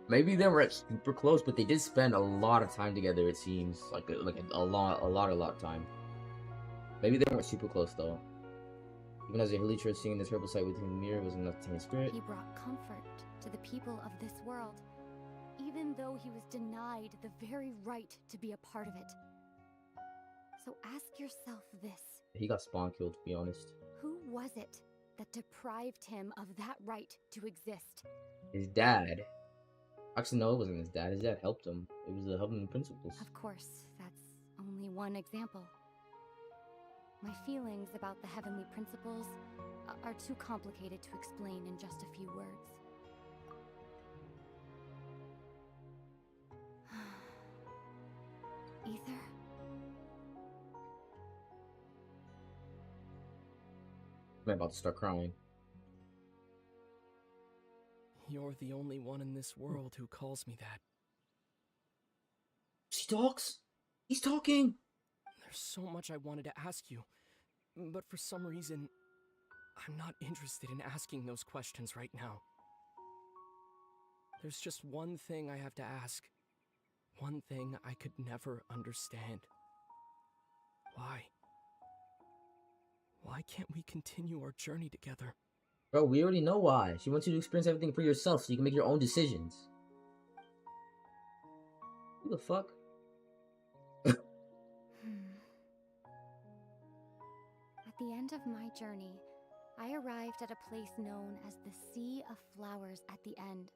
A: maybe they weren't super close, but they did spend a lot of time together. It seems like a lot of time. Maybe they weren't super close though. Even as a hilly churl, seeing this terrible sight within the mirror was enough to taint his spirit.
B: He brought comfort to the people of this world, even though he was denied the very right to be a part of it. So ask yourself this.
A: He got spawn killed, to be honest.
B: Who was it that deprived him of that right to exist?
A: His dad. Actually, no, it wasn't his dad. His dad helped him. It was the heavenly principles.
B: Of course, that's only one example. My feelings about the heavenly principles are too complicated to explain in just a few words. Ether?
A: I'm about to start crying.
F: You're the only one in this world who calls me that.
A: She talks? He's talking!
F: There's so much I wanted to ask you, but for some reason, I'm not interested in asking those questions right now. There's just one thing I have to ask. One thing I could never understand. Why? Why can't we continue our journey together?
A: Bro, we already know why. She wants you to experience everything for yourself so you can make your own decisions. Who the fuck?
B: At the end of my journey, I arrived at a place known as the Sea of Flowers at the end.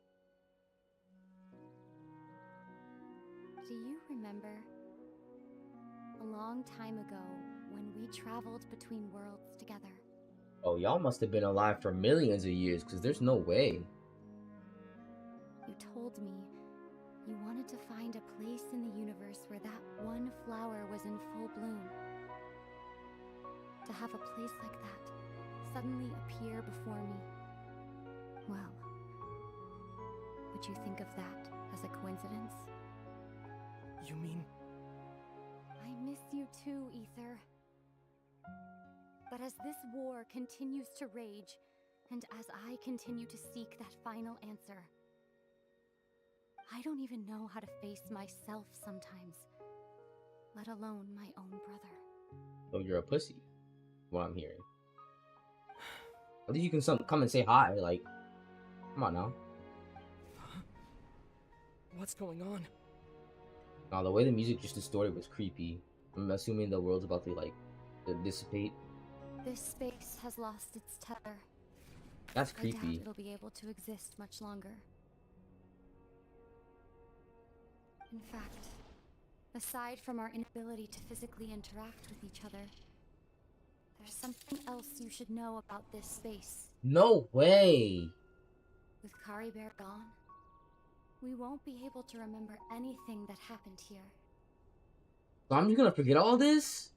B: Do you remember? A long time ago, when we traveled between worlds together.
A: Oh, y'all must have been alive for millions of years, because there's no way.
B: You told me you wanted to find a place in the universe where that one flower was in full bloom. To have a place like that suddenly appear before me. Well, would you think of that as a coincidence?
F: You mean...
B: I miss you too, Ether. But as this war continues to rage, and as I continue to seek that final answer, I don't even know how to face myself sometimes, let alone my own brother.
A: Oh, you're a pussy. What I'm hearing. At least you can come and say hi. Like, come on now.
F: What's going on?
A: Now, the way the music just distorted was creepy. I'm assuming the world's about to, like, dissipate.
B: This space has lost its tether.
A: That's
B: I doubt
A: creepy.
B: it'll be able to exist much longer. In fact, aside from our inability to physically interact with each other, there's something else you should know about this space.
A: No way!
B: With Kari Bear gone, we won't be able to remember anything that happened here.
A: So I'm just gonna forget all this?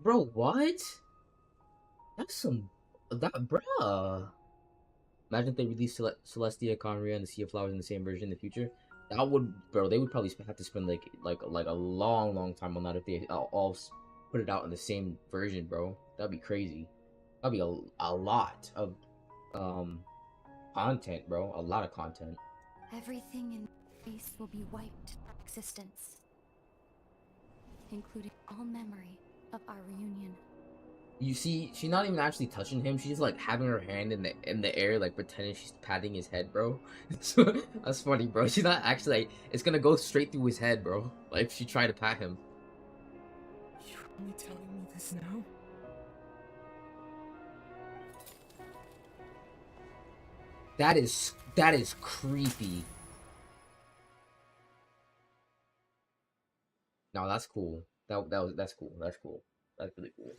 A: Bro, what? That's some... bruh. Imagine if they released Celestia, Conria, and the Sea of Flowers in the same version in the future. That would... Bro, they would probably have to spend, like a long time on that if they all put it out in the same version, bro. That'd be crazy. That'd be a lot of, content, bro. A lot of content.
B: Everything in space will be wiped from existence, including all memory of our reunion.
A: You see, she's not even actually touching him. She's like having her hand in the air, like pretending she's patting his head, bro. That's funny, bro. She's not actually like, it's gonna go straight through his head, bro. Like if she tried to pat him.
F: You're only telling me this now?
A: That is creepy. No, that's cool. That's cool. That's cool. That's really cool.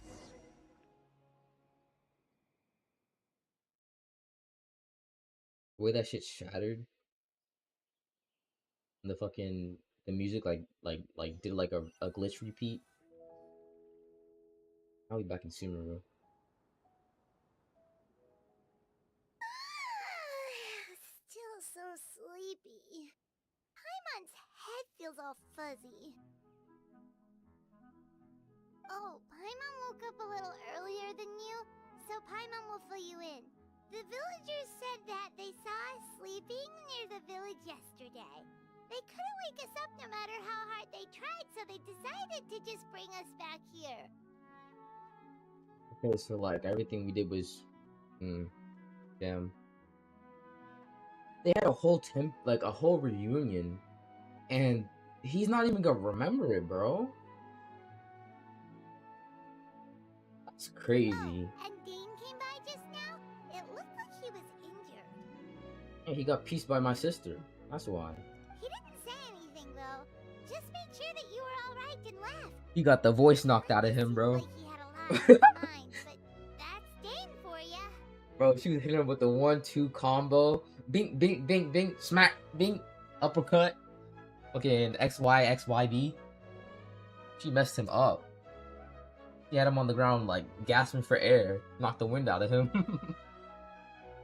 A: The way that shit shattered. And the music like did like a glitch repeat. I'll be back in soon, bro.
G: Still so sleepy. Paimon's head feels all fuzzy. Oh, Paimon woke up a little earlier than you, so Paimon will fill you in. The villagers said that they saw us sleeping near the village yesterday. They couldn't wake us up no matter how hard they tried, so they decided to just bring us back here.
A: Okay, so like everything we did was, damn. They had a whole a whole reunion, and he's not even gonna remember it, bro. That's crazy.
G: Oh, and Dane came by just now. It looked like he was injured.
A: And he got pieced by my sister. That's why.
G: He didn't say anything though. Just made sure that you were all right and left.
A: He got the voice knocked out of him, bro.
G: Like he had a lot on his mind, but that's Dane for ya.
A: Bro, she was hitting him with the 1-2 combo. Bing, bing, bing, bing, smack, bing, uppercut. Okay, and XYB. She messed him up. She had him on the ground, like, gasping for air. Knocked the wind out of him.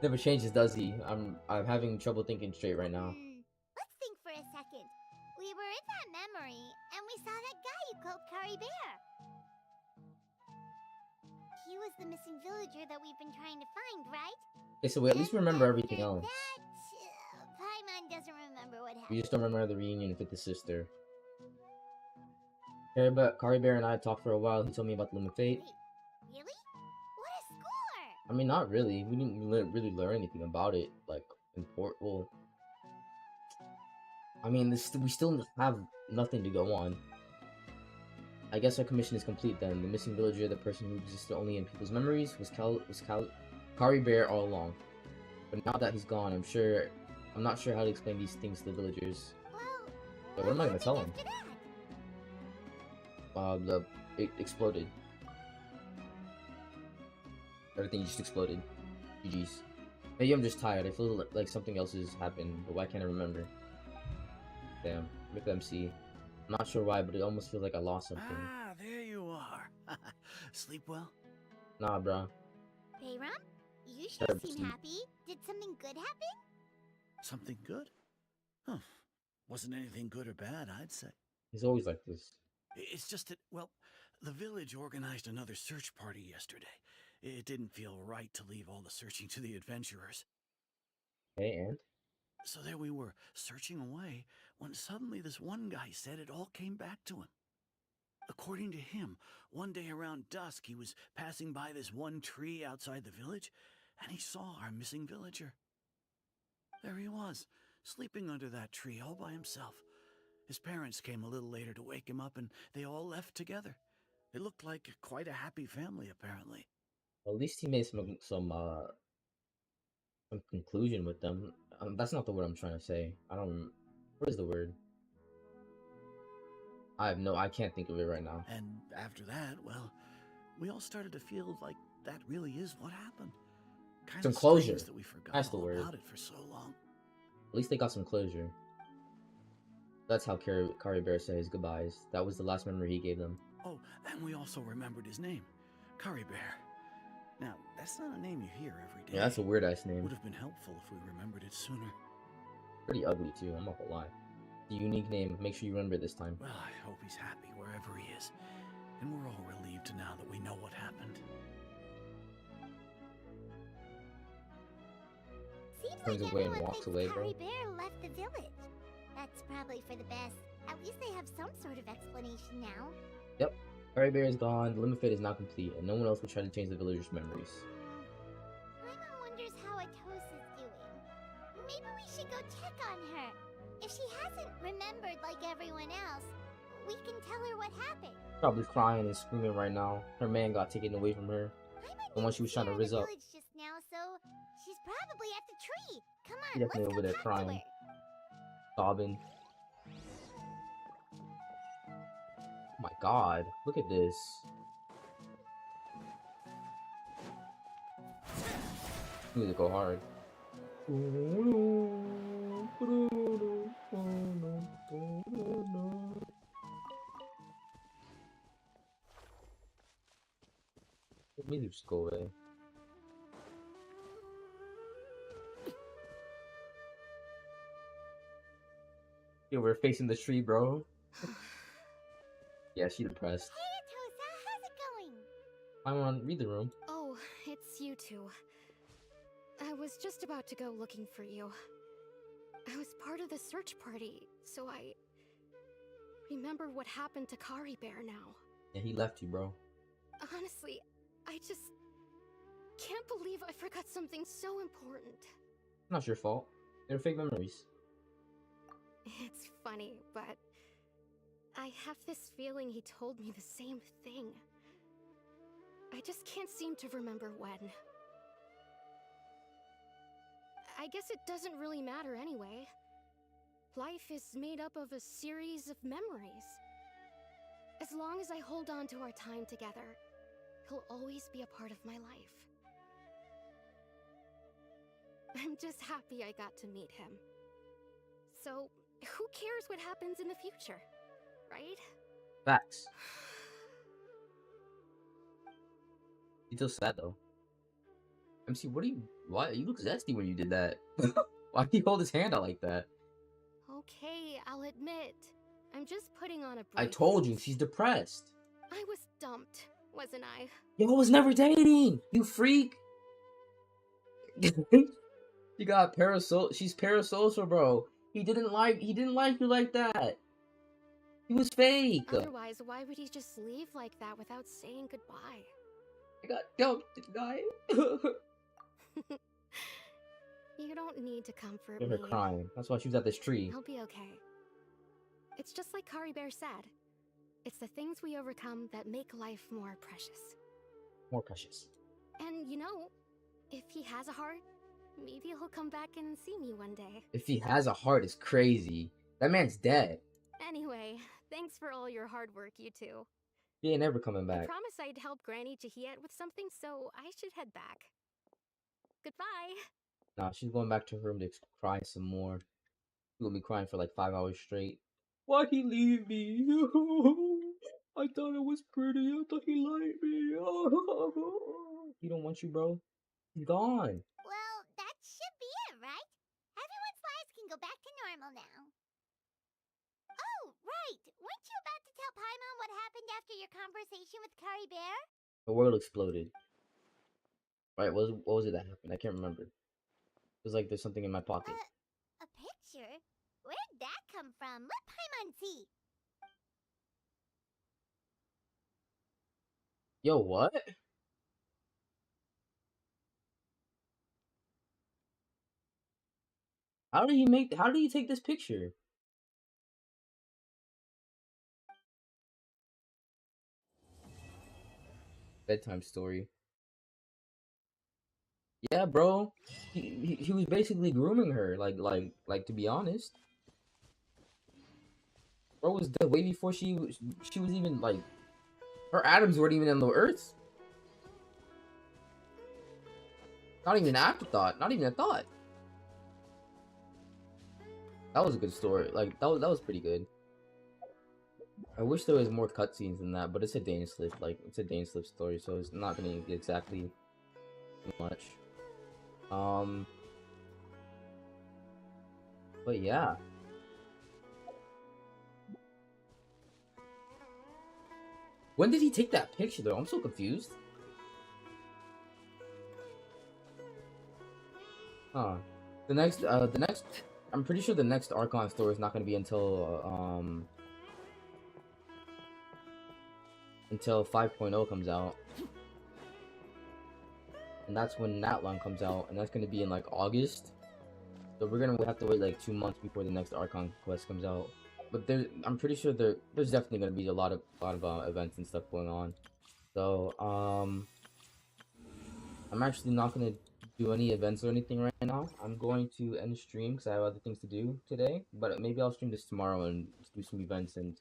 A: Never changes, does he? I'm having trouble thinking straight right now.
G: Let's think for a second. We were in that memory, and we saw that guy you called Kari Bear. He was the missing villager that we've been trying to find, right?
A: Okay, so we at least remember everything else.
G: That, Paimon doesn't remember what happened.
A: We just don't remember the reunion with the sister. Kari Bear and I talked for a while. He told me about the Limit Fate.
G: Wait, really? What a score!
A: I mean, not really. We didn't really learn anything about it. Like, well, I mean, we still have nothing to go on. I guess our commission is complete then. The missing villager, the person who existed only in people's memories, was Kari Bear all along. But now that he's gone, I'm not sure how to explain these things to the villagers.
G: Well,
A: But what am I gonna tell them?
G: after that?
A: It exploded. Everything just exploded. GG's. Maybe I'm just tired. I feel like something else has happened, but why can't I remember? Damn. Look at MC. I'm not sure why, but it almost feels like I lost something.
H: Ah, there you are. Sleep well?
A: Nah, bro.
G: Bayram, you sure
A: Better
G: seem
A: sleep.
G: happy. Did something good happen?
H: Something good? Huh. Wasn't anything good or bad, I'd say.
A: He's always like this.
H: It's just that, well, the village organized another search party yesterday. It didn't feel right to leave all the searching to the adventurers.
A: Hey, and?
H: So there we were, searching away, when suddenly this one guy said it all came back to him. According to him, one day around dusk, he was passing by this one tree outside the village, and he saw our missing villager. There he was, sleeping under that tree all by himself. His parents came a little later to wake him up, and they all left together. It looked like quite a happy family, apparently.
A: Well, at least he made some conclusion with them. That's not the word I'm trying to say. What is the word? I can't think of it right now.
H: And after that, well, we all started to feel like that really is what happened. Kind
A: Some
H: of
A: closure.
H: strange that we forgot
A: That's the
H: all
A: word.
H: about it for so long.
A: At least they got some closure. That's how Kari Bear said his goodbyes. That was the last memory he gave them.
H: Oh, and we also remembered his name, Curry Bear. Now, that's not a name you hear every day.
A: Yeah, that's a weird ass name.
H: Would have been helpful if we remembered it sooner.
A: Pretty ugly too, I'm not gonna lie. It's a unique name. Make sure you remember it this time.
H: Well, I hope he's happy wherever he is. And we're all relieved now that we know what happened.
G: Seems
A: Turns
G: like
A: away and
G: everyone
A: walks
G: thinks
A: away, bro.
G: Kari Bear left the village. That's probably for the best. At least they have some sort of explanation now.
A: Yep. Kari Bear is gone, the limit fate is not complete, and no one else will try to change the villagers' memories.
G: Paimon wonders how Atos is doing. Maybe we should go check on her. If she hasn't remembered like everyone else, we can tell her what happened.
A: Probably crying and screaming right now. Her man got taken away from her.
G: Paimon
A: The one she was trying to
G: didn't see her
A: rizz
G: in the
A: up.
G: village just now, so she's probably at the tree. Come on,
A: She
G: let's
A: definitely
G: go
A: over there
G: talk
A: crying.
G: to her.
A: Sobbing. Oh my god, look at this. Music go hard. The music just go away. Yeah, we're facing the tree, bro. Yeah, she depressed.
G: Hey, Atosa, how's it going?
A: I'm on read the room.
K: Oh, it's you two. I was just about to go looking for you. I was part of the search party, so I remember what happened to Kari Bear now.
A: Yeah, he left you, bro.
K: Honestly, I just can't believe I forgot something so important.
A: Not your fault. They're fake memories.
K: It's funny, but I have this feeling he told me the same thing. I just can't seem to remember when. I guess it doesn't really matter anyway. Life is made up of a series of memories. As long as I hold on to our time together, he'll always be a part of my life. I'm just happy I got to meet him. So, who cares what happens in the future, right?
A: Facts. You feel sad though. MC, why you look zesty when you did that? Why did he hold his hand out like that?
K: Okay, I'll admit. I'm just putting on a brave
A: I told you,
K: face.
A: she's depressed.
K: I was dumped, wasn't I?
A: Yo, was never dating, you freak. You got she's parasocial, bro. He didn't like you like that. He was fake.
K: Otherwise, why would he just leave like that without saying goodbye?
A: I got dumped, guy.
K: You don't need to comfort
A: Give
K: me.
A: her crying. That's why she was at this tree.
K: I'll be okay. It's just like Kari Bear said. It's the things we overcome that make life more precious.
A: More precious.
K: And you know, If he has a heart, maybe he'll come back and see me one day.
A: If he has a heart, it's crazy. That man's dead.
K: Anyway, thanks for all your hard work, you two.
A: He ain't never coming
K: I
A: back.
K: promised I'd help Granny Jahiet with something, so I should head back. Goodbye.
A: Nah, she's going back to her room to cry some more. She's gonna be crying for like 5 hours straight. Why'd he leave me? I thought it was pretty. I thought he liked me. He don't want you, bro. He's gone.
G: Well, that should be it, right? Everyone's lives can go back to normal now. Oh, right! Weren't you about to tell Paimon what happened after your conversation with Curry Bear?
A: The world exploded. Right, what was it that happened? I can't remember. It was like there's something in my pocket.
G: A picture? Where'd that come from? Let Paimon see.
A: Yo, what? How did he take this picture? Bedtime story. Yeah, bro. He was basically grooming her, like to be honest. Bro was dead way before she was even like, her atoms weren't even in the earth. Not even an afterthought. Not even a thought. That was a good story. Like that was pretty good. I wish there was more cutscenes than that, but it's a Dane slip. Like it's a Dane slip story, so it's not gonna be exactly too much. But yeah. When did he take that picture though? I'm so confused. Huh. The next, I'm pretty sure the next Archon story is not gonna be until 5.0 comes out. And that's when Natlan comes out, and that's gonna be in like August. So we're gonna have to wait like 2 months before the next Archon quest comes out. But I'm pretty sure there's definitely gonna be a lot of events and stuff going on. So I'm actually not gonna do any events or anything right now. I'm going to end the stream because I have other things to do today. But maybe I'll stream this tomorrow and do some events and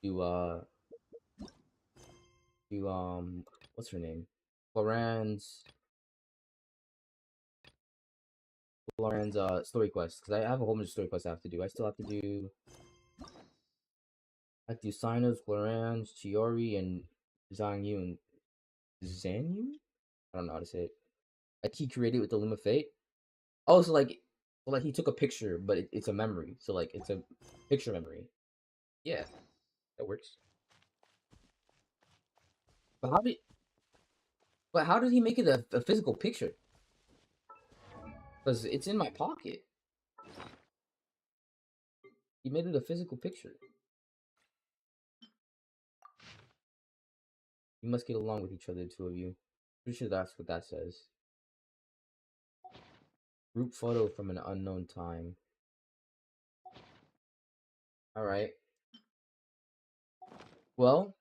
A: do what's her name? Floran's story quest, because I have a whole bunch of story quests I have to do. I still have to do Sinos, Floran's, Chiori, and Zangyun. Zanyu? I don't know how to say it. He created with the Loom of Fate. Oh, so like he took a picture, but it's a memory. So like it's a picture memory. Yeah, that works. But how did he make it a physical picture? Because it's in my pocket. He made it a physical picture. You must get along with each other, the two of you. Pretty sure that's what that says. Group photo from an unknown time. Alright. Well,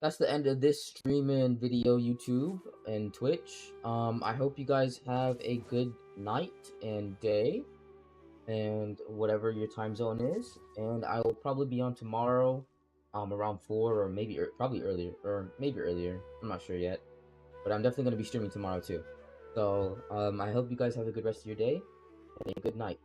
A: that's the end of this streaming video, YouTube and Twitch. I hope you guys have a good night and day, and whatever your time zone is. And I will probably be on tomorrow, around 4 or maybe probably earlier, or maybe earlier. I'm not sure yet, but I'm definitely gonna be streaming tomorrow too. So I hope you guys have a good rest of your day and a good night.